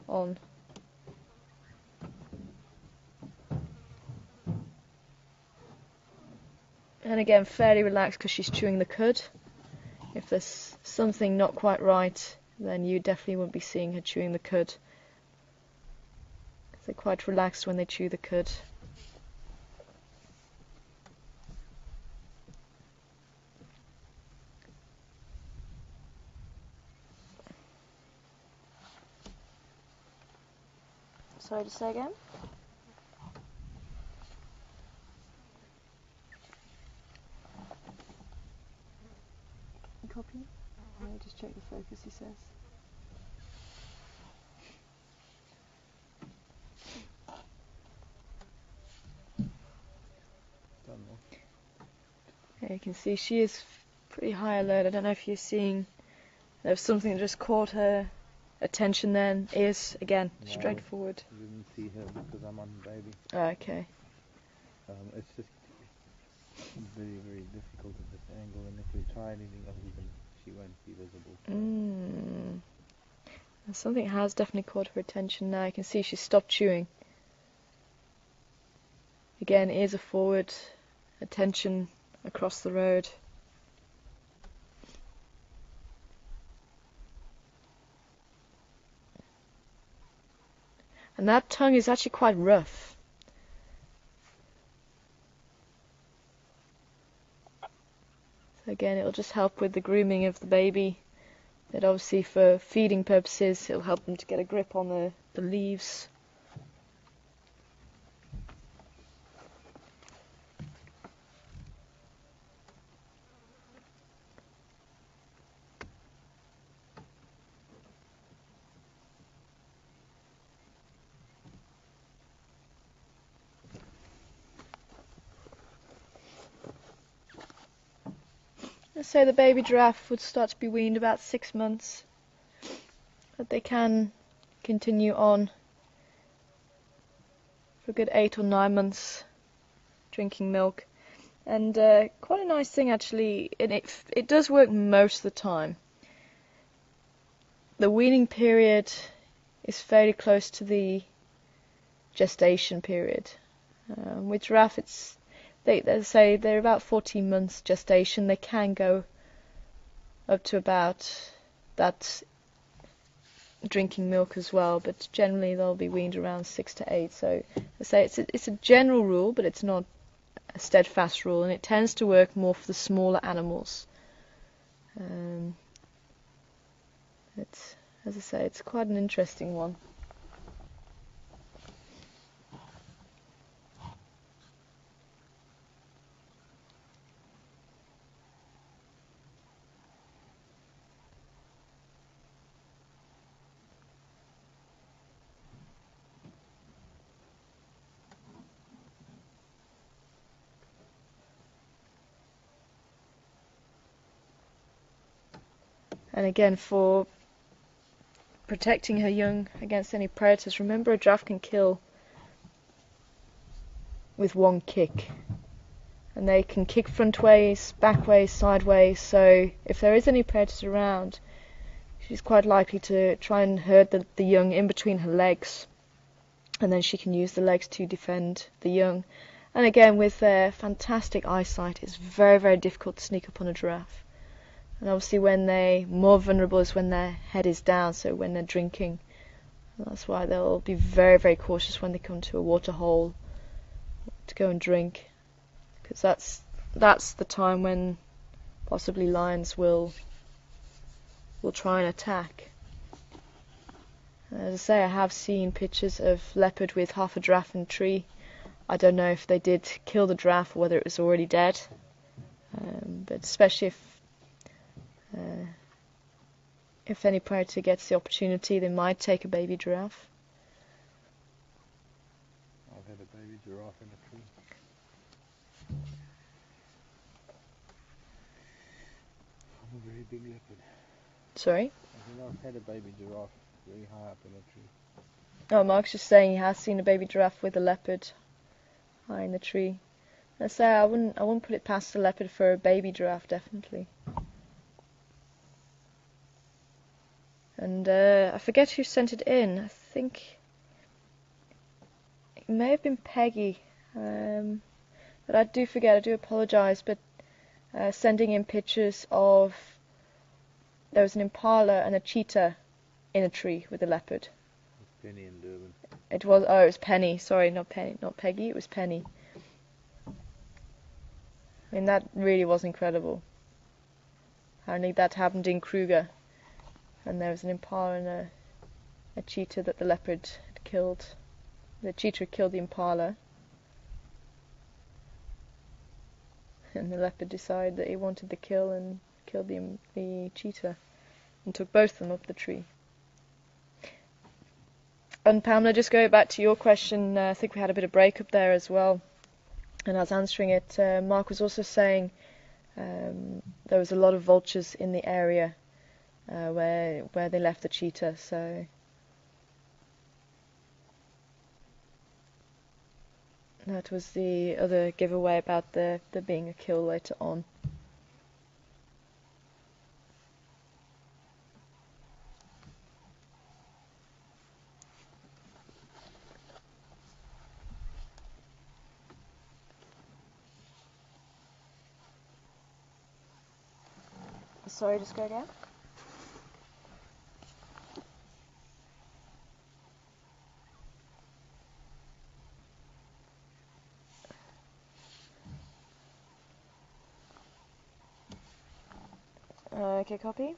on. And again, fairly relaxed because she's chewing the cud. If there's something not quite right, then you definitely won't be seeing her chewing the cud. They're quite relaxed when they chew the cud. Sorry to say again? Copy? I'll just check the focus, he says. Yeah, you can see she is pretty high alert. I don't know if you're seeing there was something that just caught her attention then. Ears, again, No, straightforward. I didn't see her because I'm on baby. Okay. It's just very, very difficult at this angle, and if we try anything else, she won't be visible. Something has definitely caught her attention now. You can see she stopped chewing. Again, ears are forward, attention across the road. And that tongue is actually quite rough. So again, it'll just help with the grooming of the baby. But obviously for feeding purposes, it'll help them to get a grip on the leaves. Let's say the baby giraffe would start to be weaned about 6 months, but they can continue on for a good 8 or 9 months drinking milk. And quite a nice thing actually, and it does work most of the time. The weaning period is fairly close to the gestation period. With giraffe, they say they're about 14 months gestation. They can go up to about that drinking milk as well, but generally they'll be weaned around 6 to 8. So I say it's a general rule, but it's not a steadfast rule, and it tends to work more for the smaller animals. As I say, it's quite an interesting one. And again, for protecting her young against any predators, remember a giraffe can kill with one kick. And they can kick front ways, back ways, sideways, so if there is any predators around, she's quite likely to try and herd the young in between her legs, and then she can use the legs to defend the young. And again, with their fantastic eyesight, it's very, very difficult to sneak up on a giraffe. And obviously when they're more vulnerable is when their head is down, so when they're drinking. And that's why they'll be very, very cautious when they come to a water hole to go and drink, because that's the time when possibly lions will try and attack. As I say, I have seen pictures of leopard with half a giraffe in a tree. I don't know if they did kill the giraffe or whether it was already dead, but especially if any predator gets the opportunity, they might take a baby giraffe. I've had a baby giraffe in a tree. I'm a very big leopard. Sorry? I think I've had a baby giraffe very high up in a tree. Oh, Mark's just saying he has seen a baby giraffe with a leopard high in the tree. I say I wouldn't put it past a leopard for a baby giraffe, definitely. And I forget who sent it in. I think it may have been Peggy, but I do forget. I do apologise. But sending in pictures of there was an impala and a cheetah in a tree with a leopard. It's Penny in Durban. It was Penny. Sorry, not Peggy. It was Penny. I mean, that really was incredible. Apparently that happened in Kruger, and there was an impala and a cheetah that the leopard had killed. The cheetah killed the impala, and the leopard decided that he wanted the kill and killed the cheetah and took both of them up the tree. And Pamela, just going back to your question, I think we had a bit of break up there as well, and I was answering it. Mark was also saying there was a lot of vultures in the area where they left the cheetah, so that was the other giveaway about there being a kill later on. Sorry, just go again. Okay, copy.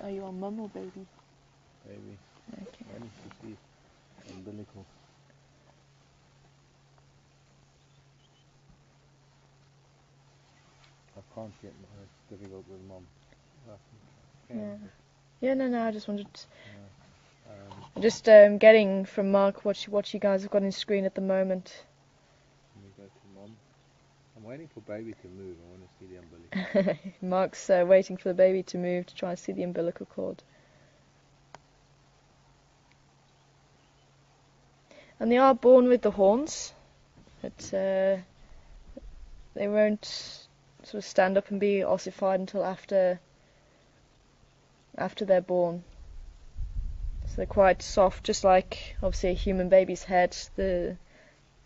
Are you on mum or baby? Baby. Okay. I need to see umbilical. can't get. It's difficult with mom. No. I just wanted. To, Just getting from Mark what you guys have got on screen at the moment. Let me go to mom. I'm waiting for baby to move. I want to see the umbilical. Mark's waiting for the baby to move to try and see the umbilical cord. And they are born with the horns. They won't sort of stand up and be ossified until after they're born. So they're quite soft, just like obviously a human baby's head. The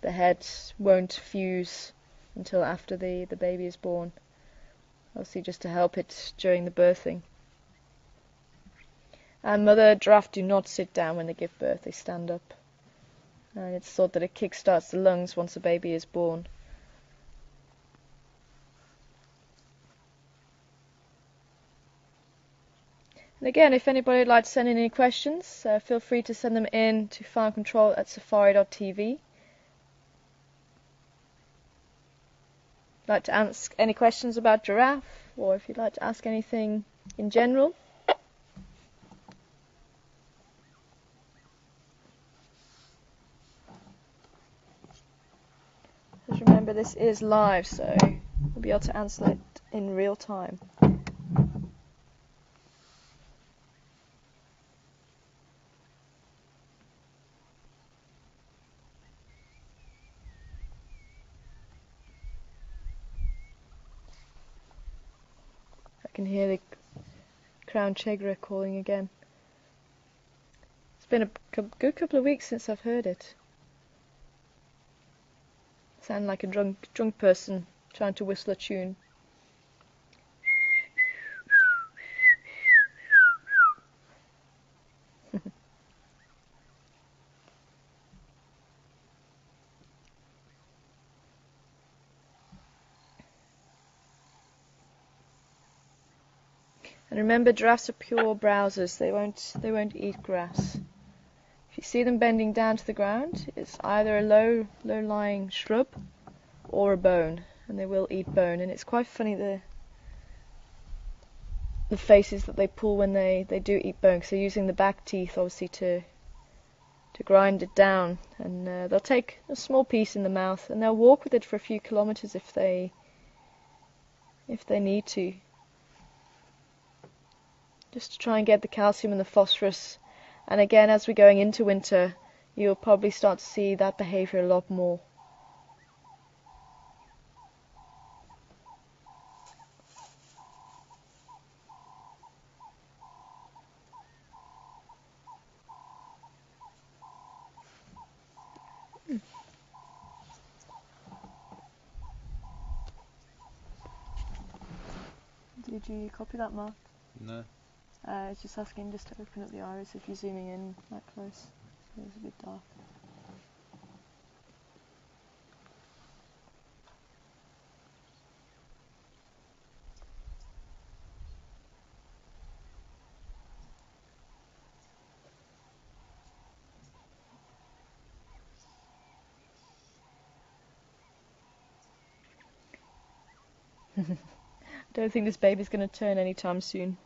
head won't fuse until after the baby is born. Obviously just to help it during the birthing. And mother giraffe do not sit down when they give birth, they stand up. And it's thought that it kickstarts the lungs once a baby is born. And again, if anybody would like to send in any questions, feel free to send them in to farmcontrol@safari.tv. Like to ask any questions about giraffe, or if you'd like to ask anything in general. Just remember this is live, so we'll be able to answer it in real time. I can hear the crown chegra calling again. It's been a good couple of weeks since I've heard it. Sound like a drunk person trying to whistle a tune. And remember, giraffes are pure browsers. They won't eat grass. If you see them bending down to the ground, it's either a low-lying shrub or a bone, and they will eat bone. And it's quite funny the faces that they pull when they do eat bone, because they're using the back teeth obviously to grind it down. And they'll take a small piece in the mouth, and they'll walk with it for a few kilometers if they need to, just to try and get the calcium and the phosphorus. And again, as we're going into winter, you'll probably start to see that behavior a lot more. Did you copy that, Mark? No. It's just asking just to open up the iris if you're zooming in that close. It's a bit dark. Don't think this baby's going to turn anytime soon.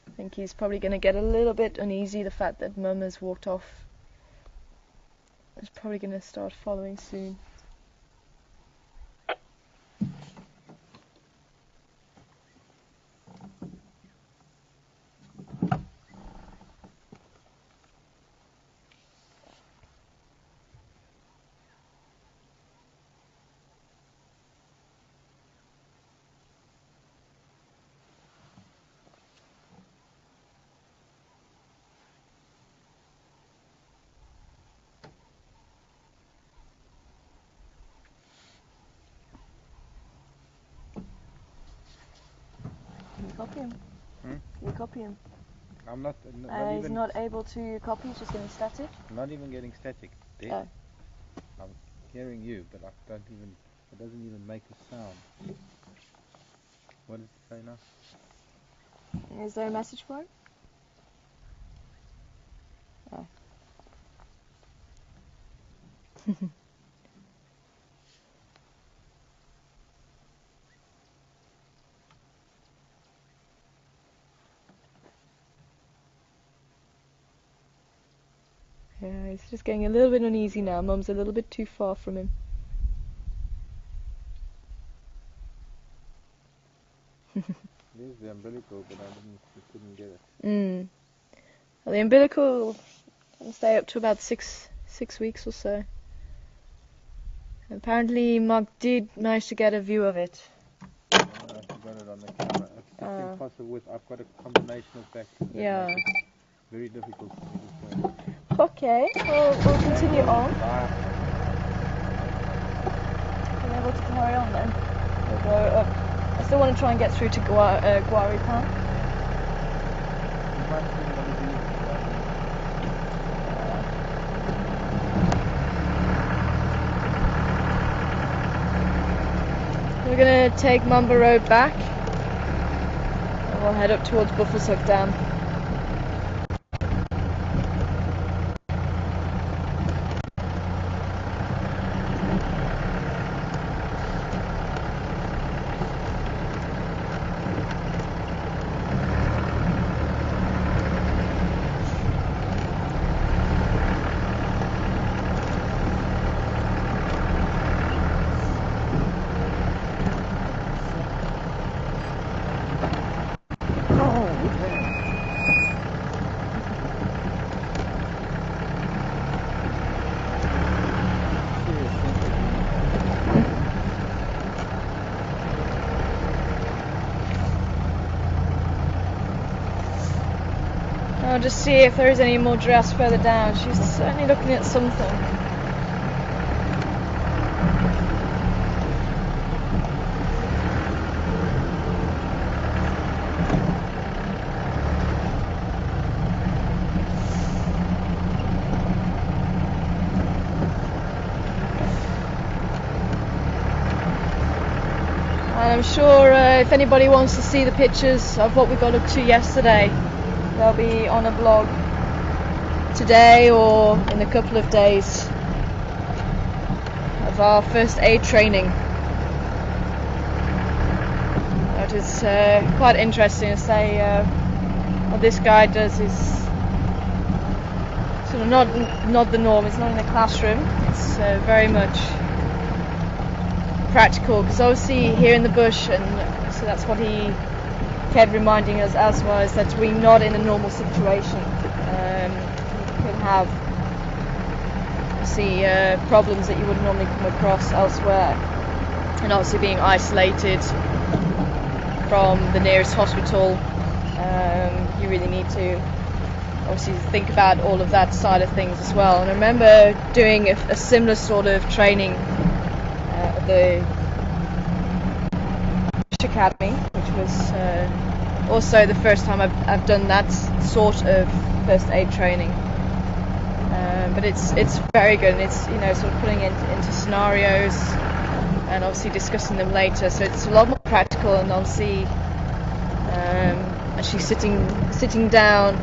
I think he's probably going to get a little bit uneasy. The fact that Mum has walked off is probably going to start following soon. Can you copy him? Can you copy him? I'm not He's even. not able to copy, he's just getting static. Not even getting static. There. Oh. I'm hearing you, but I don't even. It doesn't even make a sound. What does it say now? Is there a message for him? Oh. Yeah, he's just getting a little bit uneasy now. Mum's a little bit too far from him. There's the umbilical, but I couldn't get it. Well, the umbilical can stay up to about six weeks or so. Apparently, Mark did manage to get a view of it. I got it on the camera. It's just impossible. I've got a combination of factors that make it very difficult for me to film. Okay, well, we'll continue on. We're able to carry on then. We'll go up. I still want to try and get through to Guari Pan. We're going to take Mamba Road back and we'll head up towards Buffelshoek Dam. I'll just see if there is any more giraffes further down. She's certainly looking at something. And I'm sure if anybody wants to see the pictures of what we got up to yesterday, they'll be on a blog today or in a couple of days of our first aid training. It is quite interesting to say what this guy does is sort of not the norm. It's not in a classroom. It's very much practical, because obviously here in the bush, and so that's what he kept reminding us as well, is that we're not in a normal situation. You could have problems that you wouldn't normally come across elsewhere, and obviously being isolated from the nearest hospital, you really need to obviously think about all of that side of things as well. And I remember doing a similar sort of training at the Academy, which was also the first time I've done that sort of first aid training. But it's very good, and it's sort of putting it into scenarios and obviously discussing them later. So it's a lot more practical, and obviously actually sitting down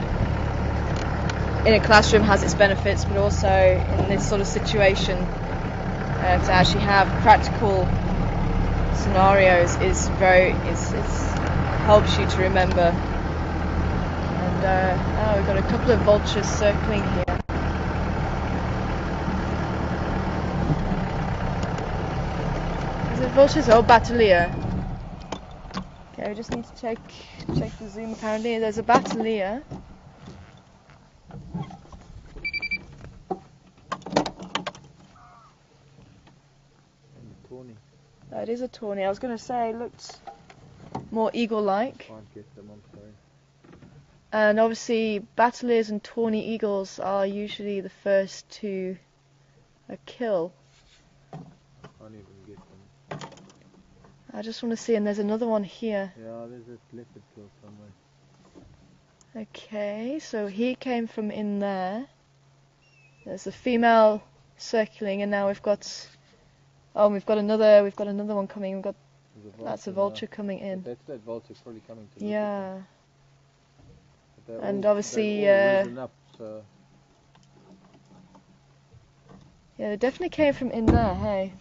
in a classroom has its benefits, but also in this sort of situation to actually have practical scenarios is helps you to remember. And we've got a couple of vultures circling here. Is it vultures or batelea? Okay, we just need to check the zoom. Apparently there's a batelea. It is a tawny. I was going to say it looked more eagle-like. Can't get them, I'm sorry. And obviously bateleas and tawny eagles are usually the first to kill. Can't even get them. I just want to see, and there's another one here. Yeah, there's a leopard kill somewhere. Okay, so he came from in there. There's a female circling, and now we've got another one coming. That's a vulture coming in. That's that vulture probably coming to yeah. And all, obviously they've all risen up, so Yeah, they definitely came from in there, hey.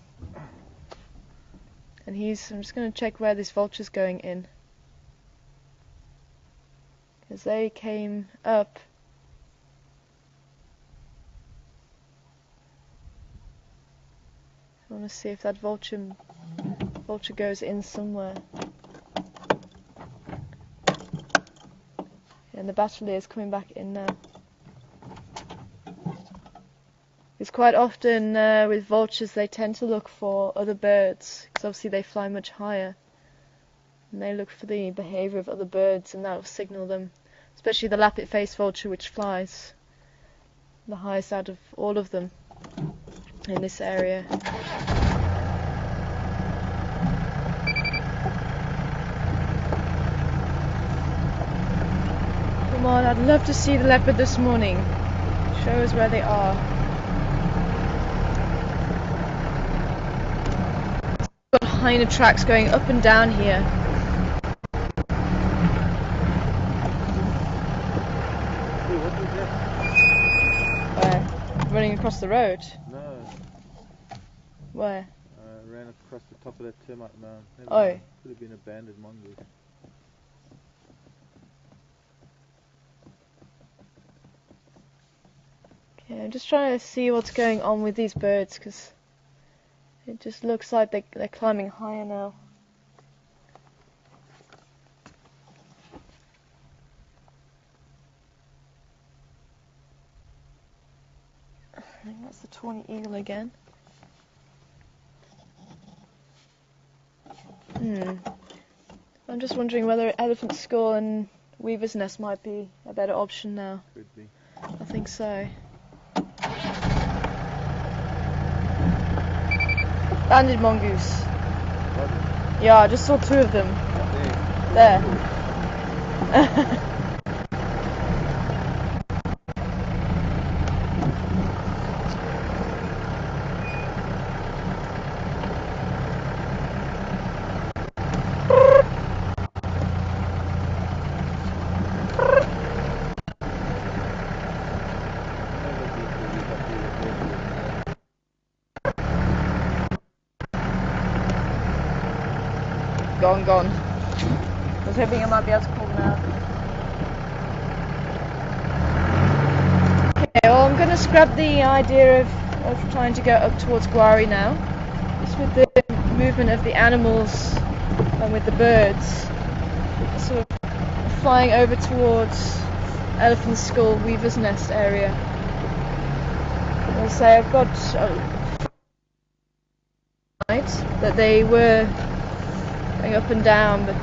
And I'm just going to check where this vulture's going in. Because they came up. I want to see if that vulture goes in somewhere. And the Battalier is coming back in now. Because quite often with vultures they tend to look for other birds, because obviously they fly much higher. And they look for the behaviour of other birds, and that will signal them. Especially the lappet-faced vulture, which flies the highest out of all of them in this area. Come on, I'd love to see the leopard this morning. Show us where they are. Got hyena tracks going up and down here. Hey, what was that? Where? Running across the road? No, Where? ran across the top of that termite mound. Never Oh. mind. Could have been a banded mongoose. Okay, I'm just trying to see what's going on with these birds, because it just looks like they're climbing higher now. I think that's the tawny eagle again. I'm just wondering whether elephant skull and weaver's nest might be a better option now. Could be. I think so. Banded mongoose. What? Yeah, I just saw two of them. There. There. Gone. I was hoping I might be able to pull them out. Okay, well I'm going to scrap the idea of trying to go up towards Gwari now. Just with the movement of the animals and with the birds. Sort of flying over towards Elephant Skull, Weaver's Nest area. I'll say I've got that they were going up and down, but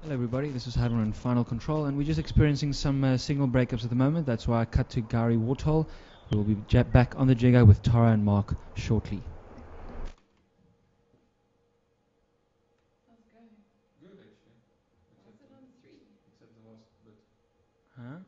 Hello everybody, this is Harun in Final Control, and we're just experiencing some signal breakups at the moment. That's why I cut to Gary Waterhole. We'll be back on the jigger with Tara and Mark shortly. How's it going? Good actually. Why is it on 3? Except the last bit. Huh?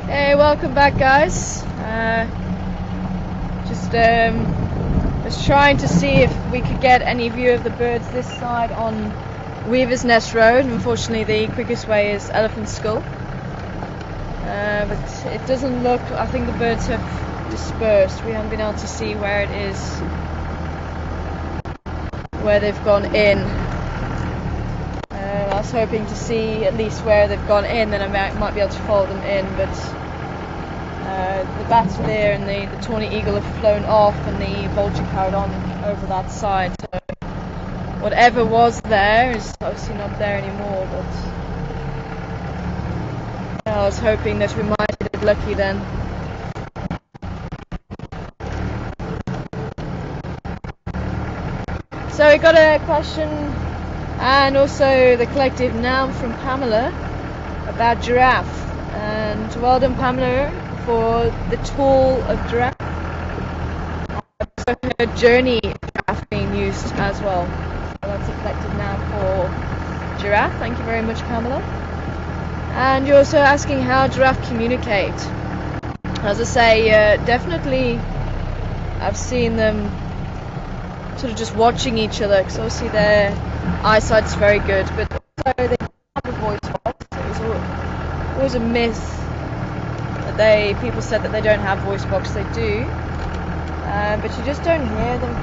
Hey, welcome back, guys. Was trying to see if we could get any view of the birds this side on Weaver's Nest Road. Unfortunately, the quickest way is Elephant Skull. But it doesn't look, I think the birds have dispersed. We haven't been able to see where it is, where they've gone in. I was hoping to see at least where they've gone in, then I might be able to follow them in, but the bats are there and the tawny eagle have flown off and the vulture carried on over that side. So whatever was there is obviously not there anymore, but I was hoping that we might get lucky then. So we got a question and also the collective noun from Pamela about giraffe, and well done Pamela for the tool of giraffe. I've also heard journey giraffe being used as well, so that's a collective noun for giraffe. Thank you very much, Pamela. And you're also asking how giraffe communicate. As I say, definitely I've seen them sort of just watching each other, because obviously their eyesight's very good, but also they have a voice box. It was always a myth that people said that they don't have voice box. They do, but you just don't hear them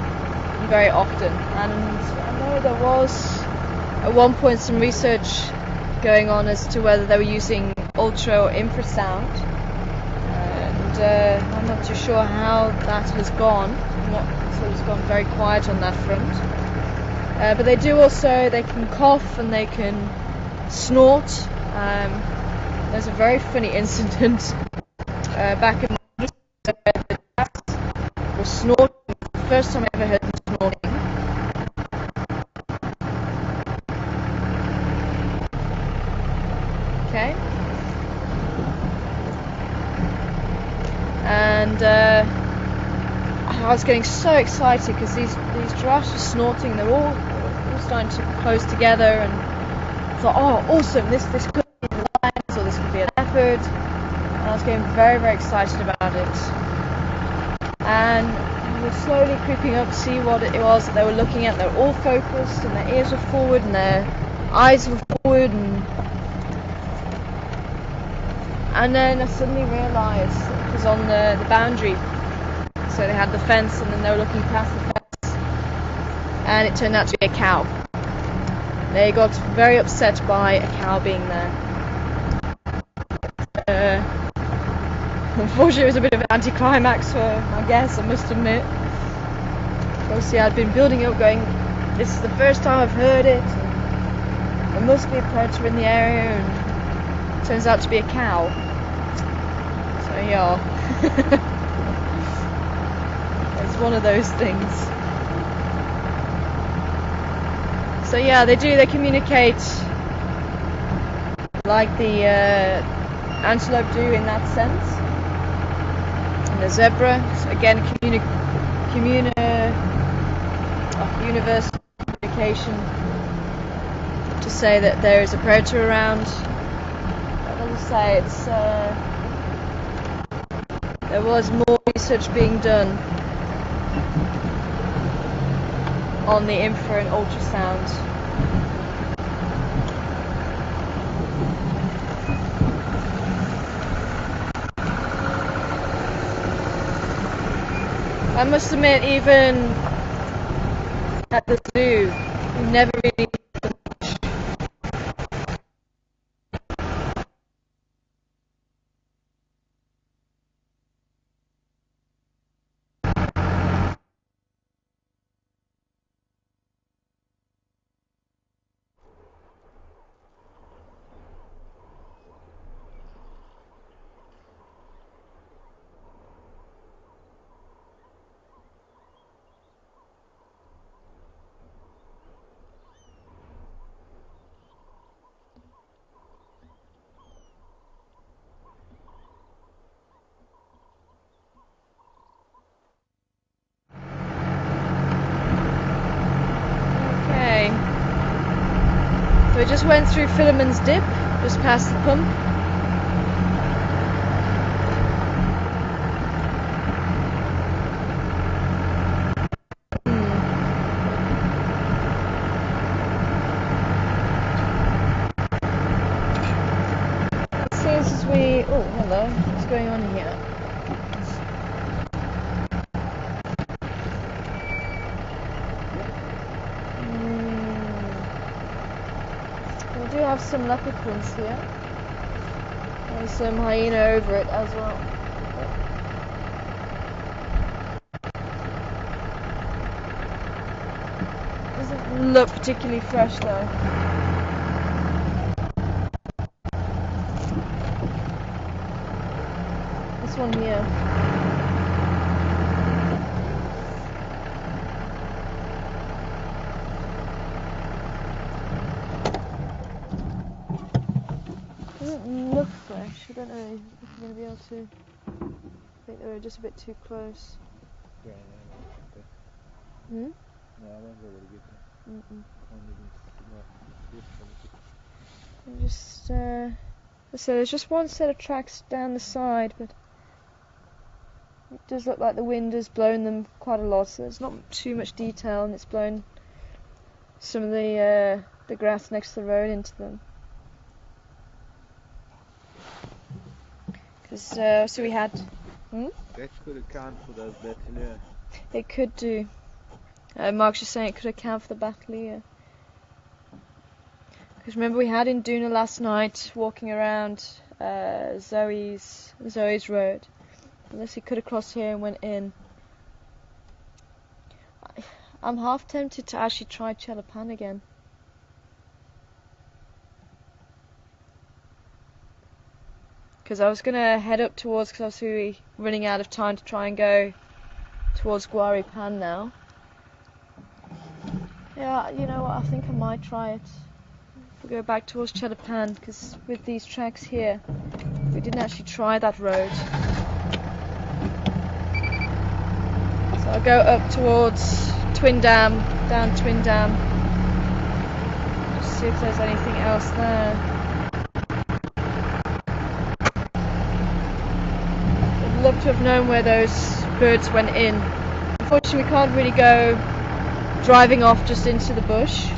very often. And I know there was at one point some research going on as to whether they were using ultra or infrasound, and I'm not too sure how that has gone. So it's gone very quiet on that front. But they do also, they can cough and they can snort. There's a very funny incident back in the 80s where the cats were snorting. The first time I ever heard them snorting. Okay. And I was getting so excited because these giraffes were snorting. They're all starting to close together, and I thought, oh, awesome! This could be the lions, or this could be a leopard. And I was getting very, very excited about it. And we were slowly creeping up to see what it was that they were looking at. They were all focused, and their ears were forward, and their eyes were forward, and then I suddenly realised it was on the boundary. So they had the fence, and then they were looking past the fence, and it turned out to be a cow. They got very upset by a cow being there. Unfortunately, it was a bit of an anticlimax for my guess, I must admit. Obviously, I'd been building up, going, this is the first time I've heard it. There must be a predator in the area, and it turns out to be a cow. So yeah, it's one of those things. So yeah, they communicate like the antelope do in that sense. And the zebra, again, universal communication to say that there is a predator around. But as I say, it's there was more research being done on the infra and ultrasound. I must admit, even at the zoo, we never really we just went through Philemon's Dip, just past the pump. It seems as we... oh, hello. What's going on here? We do have some leopard prints here. There's some hyena over it as well. Doesn't look particularly fresh though. This one here. Doesn't look fresh. I don't know if I'm going to be able to. I think they were just a bit too close. Yeah, Hmm? no, I won't be able to get there. I'm just, so there's just one set of tracks down the side, but it does look like the wind has blown them quite a lot, so there's not too much detail, and it's blown some of the grass next to the road into them. Because, so we had... That could account for those battalions. It could do. Mark's just saying it could account for the battalion. Because remember we had in Duna last night, walking around Zoe's road. Unless he could have crossed here and went in. I'm half tempted to actually try Chelapan again. Because I was going to head up towards, because obviously we're running out of time to try and go towards Guari Pan now. Yeah, you know what, I think I might try it. We'll go back towards Chelapan, because with these tracks here, we didn't actually try that road. So I'll go up towards Twin Dam, down Twin Dam. Just see if there's anything else there. I'd love to have known where those birds went in. Unfortunately, we can't really go driving off just into the bush.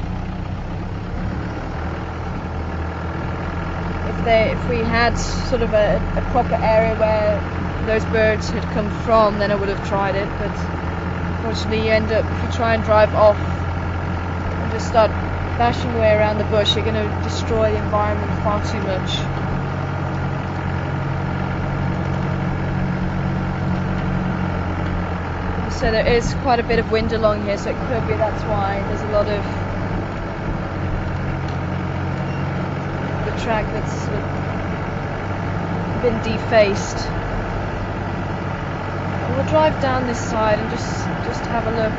If we had sort of a proper area where those birds had come from, then I would have tried it, but unfortunately you end up, if you try and drive off and just start bashing away around the bush, you're going to destroy the environment far too much. So there is quite a bit of wind along here, so it could be that's why there's a lot of the track that's been defaced. We'll drive down this side and just have a look.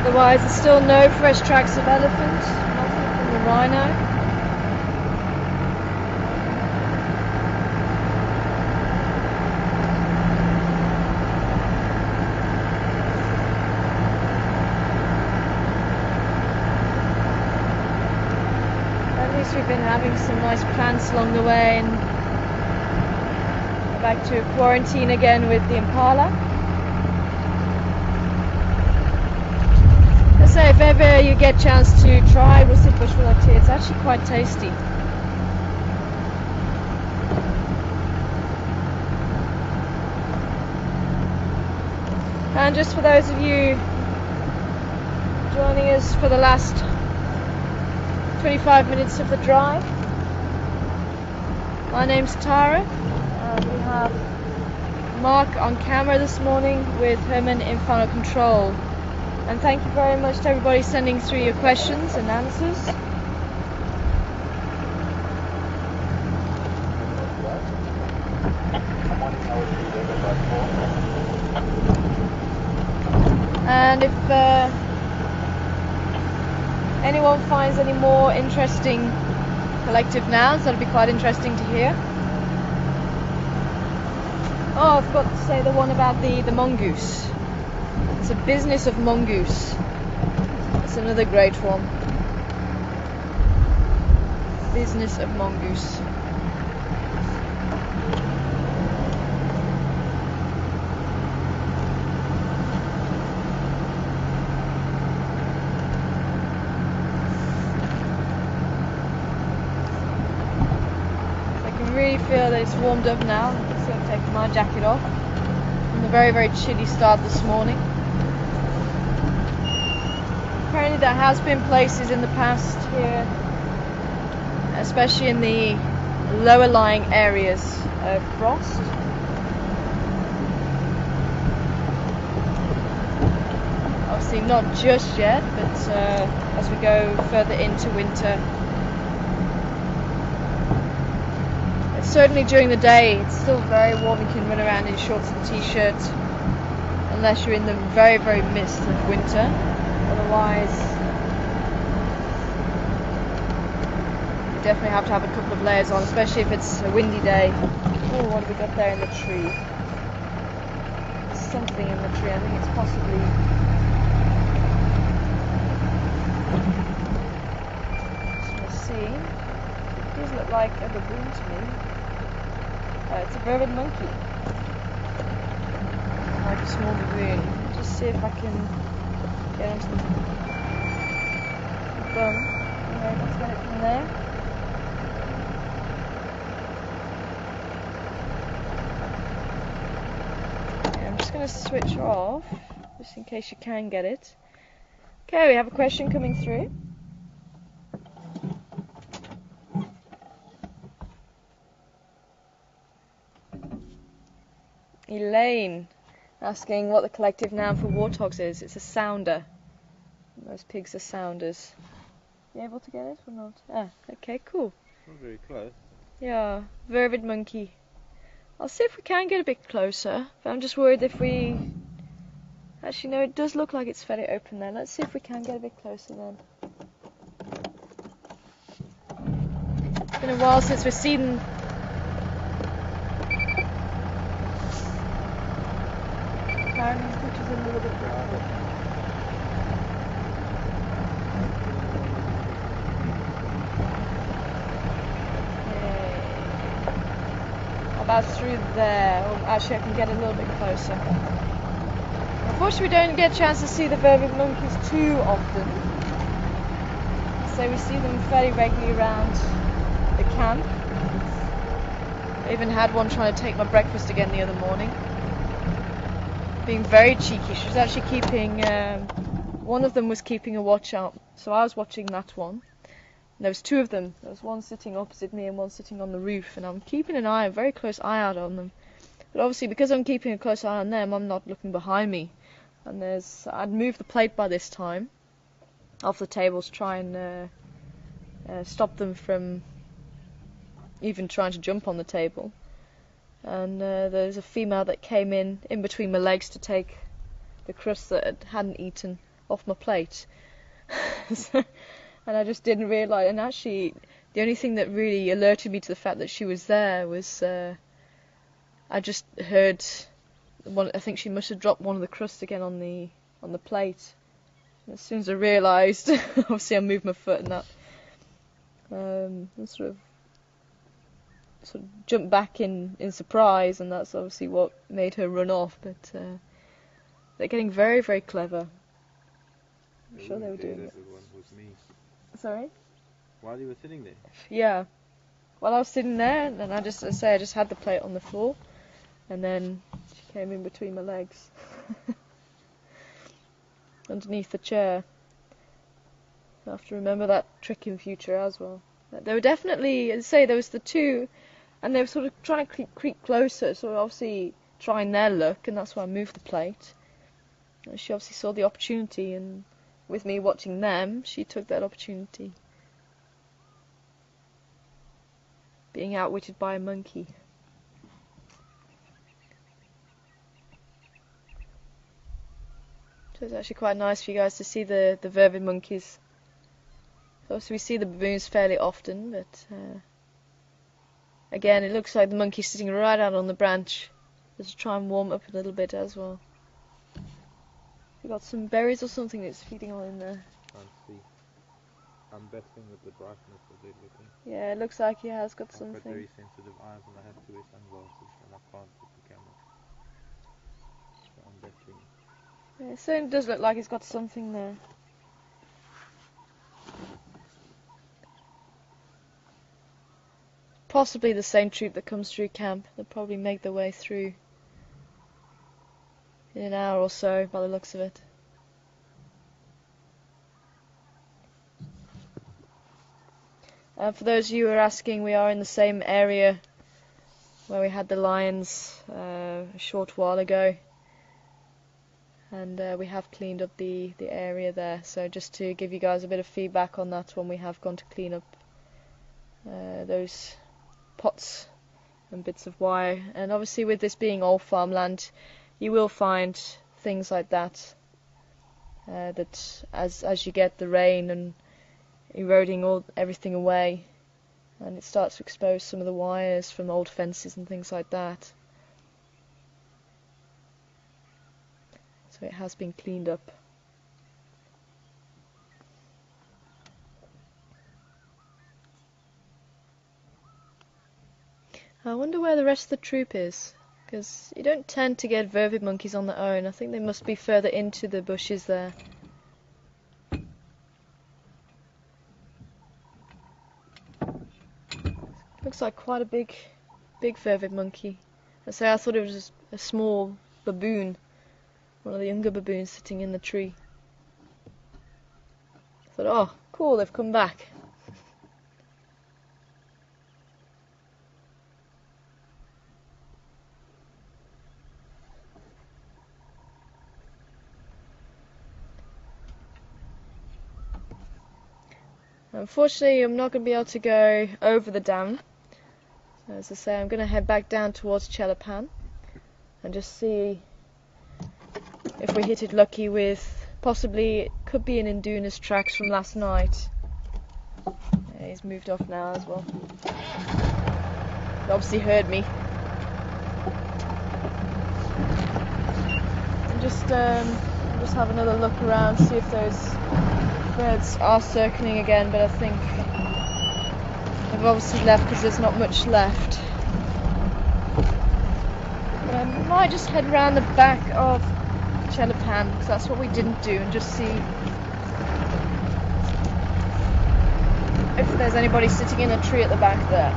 Otherwise, there's still no fresh tracks of elephant, nothing from the rhino. We've been having some nice plants along the way, and we're back to quarantine again with the impala. Let's say if ever you get a chance to try russet bushwallow tea, it's actually quite tasty. And just for those of you joining us for the last 25 minutes of the drive, my name's Tara, and we have Mark on camera this morning with Herman in final control. And thank you very much to everybody sending through your questions and answers. And if anyone finds any more interesting collective nouns, that'd be quite interesting to hear. Oh, I've got to say the one about the mongoose. It's a business of mongoose. It's another great one. Business of mongoose. I feel that it's warmed up now. I'm just going to take my jacket off from the very, very chilly start this morning. Apparently there has been places in the past here, especially in the lower lying areas, of frost. Obviously not just yet, but as we go further into winter. Certainly during the day it's still very warm. You can run around in shorts and t-shirts unless you're in the very, very midst of winter. Otherwise you definitely have to have a couple of layers on, especially if it's a windy day. Oh, what have we got there in the tree? There's something in the tree. I think it's possibly let's see. It does look like a baboon to me. It's a vervet monkey, like a small baboon. Just see if I can get onto the bum. Okay, let's get it from there. Okay, I'm just going to switch off, just in case you can get it. Okay, we have a question coming through. Elaine asking what the collective noun for warthogs is. It's a sounder. Most pigs are sounders. You able to get it or not? Ah, okay, cool. Not very close. Yeah, vervet monkey. I'll see if we can get a bit closer, but I'm just worried if we... Actually, no, it does look like it's fairly open there. Let's see if we can get a bit closer then. It's been a while since we've seen... Apparently this picture's a little bit difficult. About through there. Or actually I can get a little bit closer. Unfortunately we don't get a chance to see the vervet monkeys too often. So we see them fairly regularly around the camp. I even had one trying to take my breakfast again the other morning. Being very cheeky. She was actually keeping, one of them was keeping a watch out. So I was watching that one. There was two of them. There was one sitting opposite me and one sitting on the roof, and I'm keeping a very close eye out on them. But obviously, because I'm keeping a close eye on them, I'm not looking behind me. And I'd moved the plate by this time off the table to try and stop them from even trying to jump on the table. And there's a female that came in between my legs to take the crust that I hadn't eaten off my plate. And I just didn't realise. And actually, the only thing that really alerted me to the fact that she was there was I just heard I think she must have dropped one of the crusts again on the plate. And as soon as I realised, obviously I moved my foot and that, I sort of jumped back in surprise, and that's obviously what made her run off. But they're getting very, very clever. I'm sure they were doing it. One was me. Sorry? While you were sitting there? Yeah. While I was sitting there, and I just had the plate on the floor, and then she came in between my legs. Underneath the chair. I have to remember that trick in future as well. They were definitely, as I say, there was the two, and they were sort of trying to creep closer, so obviously trying their luck, and that's why I moved the plate. And she obviously saw the opportunity, and with me watching them, she took that opportunity. Being outwitted by a monkey. So it's actually quite nice for you guys to see the vervet monkeys. So obviously we see the baboons fairly often, but again it looks like the monkey's sitting right out on the branch just to try and warm up a little bit as well. We got some berries or something that's feeding on in there. Can't see. I'm besting with the brightness of it looking. Yeah, it looks like he has got something. I've got very sensitive eyes and I have to wear sunglasses and I can't with the camera. So I'm besting. Yeah, it certainly does look like he's got something there. Possibly the same troop that comes through camp. They'll probably make their way through in an hour or so, by the looks of it. For those of you who are asking, we are in the same area where we had the lions a short while ago, and we have cleaned up the area there. So just to give you guys a bit of feedback on that one, we have gone to clean up those pots and bits of wire. And obviously with this being old farmland, you will find things like that, that as you get the rain and eroding everything away, and it starts to expose some of the wires from old fences and things like that. So it has been cleaned up. I wonder where the rest of the troop is, because you don't tend to get vervet monkeys on their own. I think they must be further into the bushes there. Looks like quite a big vervet monkey. I thought it was just a small baboon, one of the younger baboons sitting in the tree. I thought, oh, cool, they've come back. Unfortunately, I'm not going to be able to go over the dam. As I say, I'm going to head back down towards Chelapan and just see if we hit it lucky with possibly, it could be an Induna's tracks from last night. Yeah, he's moved off now as well. He obviously heard me. And just have another look around, see if those birds are circling again, but I think they've obviously left because there's not much left. But I might just head around the back of Chelapan, because that's what we didn't do, and just see if there's anybody sitting in a tree at the back there.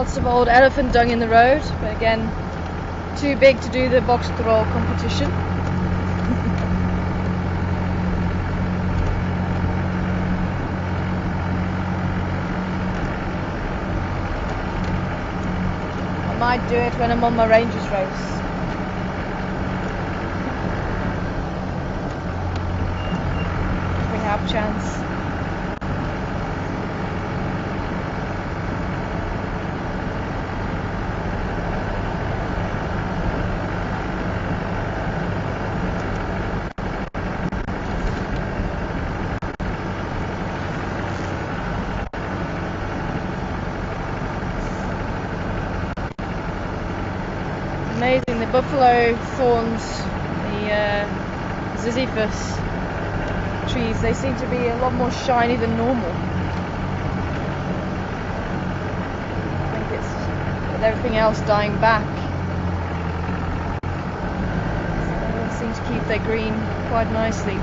Lots of old elephant dung in the road, but again, too big to do the box throw competition. I might do it when I'm on my Rangers race. If we have chance. Amazing, the buffalo thorns, the ziziphus trees, they seem to be a lot more shiny than normal. I think it's with everything else dying back. They seem to keep their green quite nicely.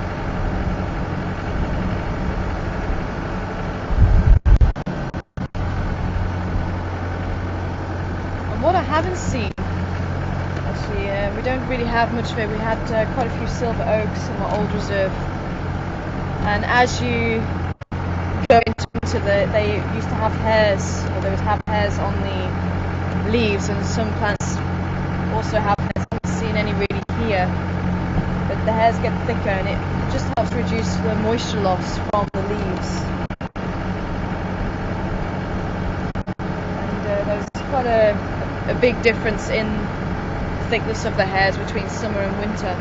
And what I haven't seen, we don't really have much of it. We had quite a few silver oaks in my old reserve, and as you go into they used to have hairs, or they would have hairs on the leaves, and some plants also have hairs. I haven't seen any really here, but the hairs get thicker, and it just helps reduce the moisture loss from the leaves. And there's quite a big difference in thickness of the hairs between summer and winter.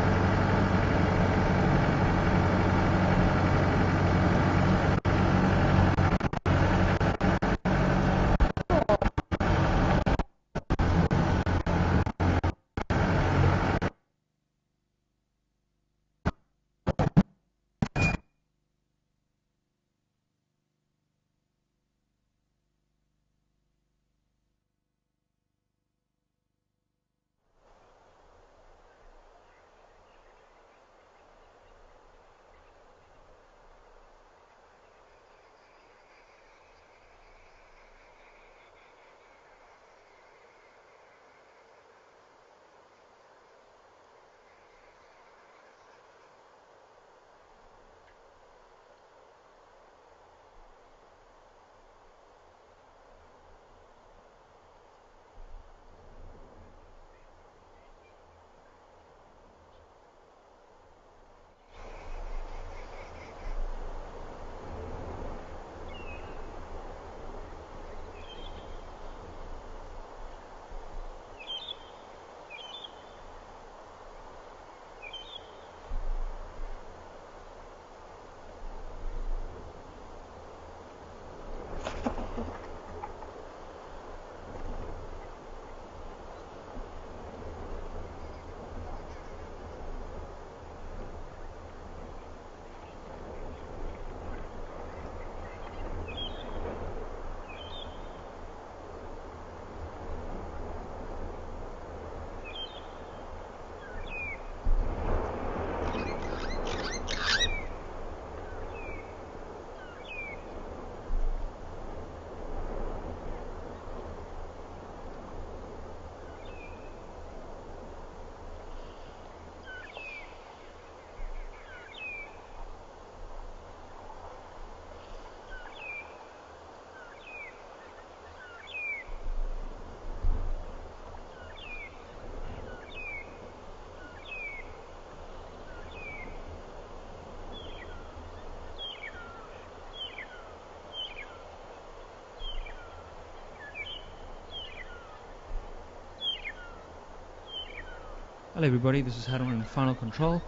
Hello everybody, this is Harold in Final Control,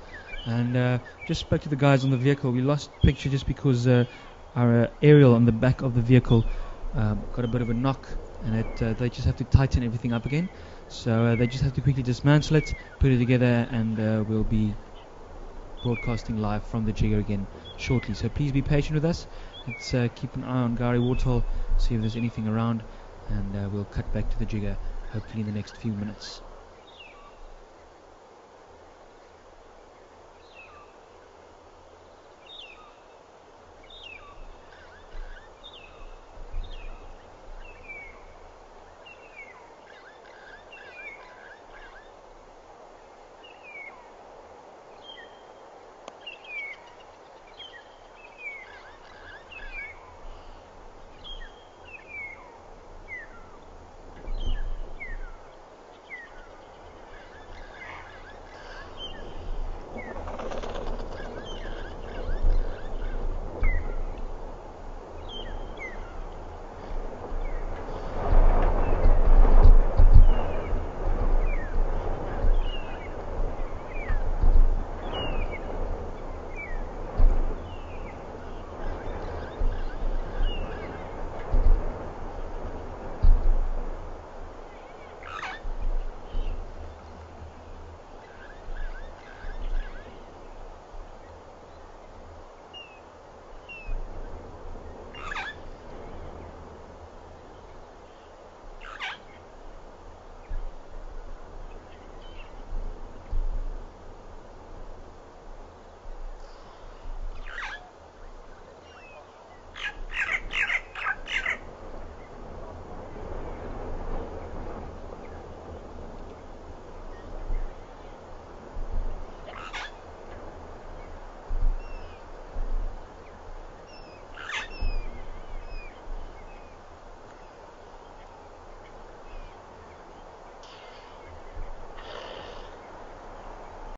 and just spoke to the guys on the vehicle. We lost picture just because our aerial on the back of the vehicle got a bit of a knock, and they just have to tighten everything up again. So they just have to quickly dismantle it, put it together, and we'll be broadcasting live from the Jigger again shortly. So please be patient with us. Let's keep an eye on Gary Warthol, see if there's anything around, and we'll cut back to the Jigger hopefully in the next few minutes.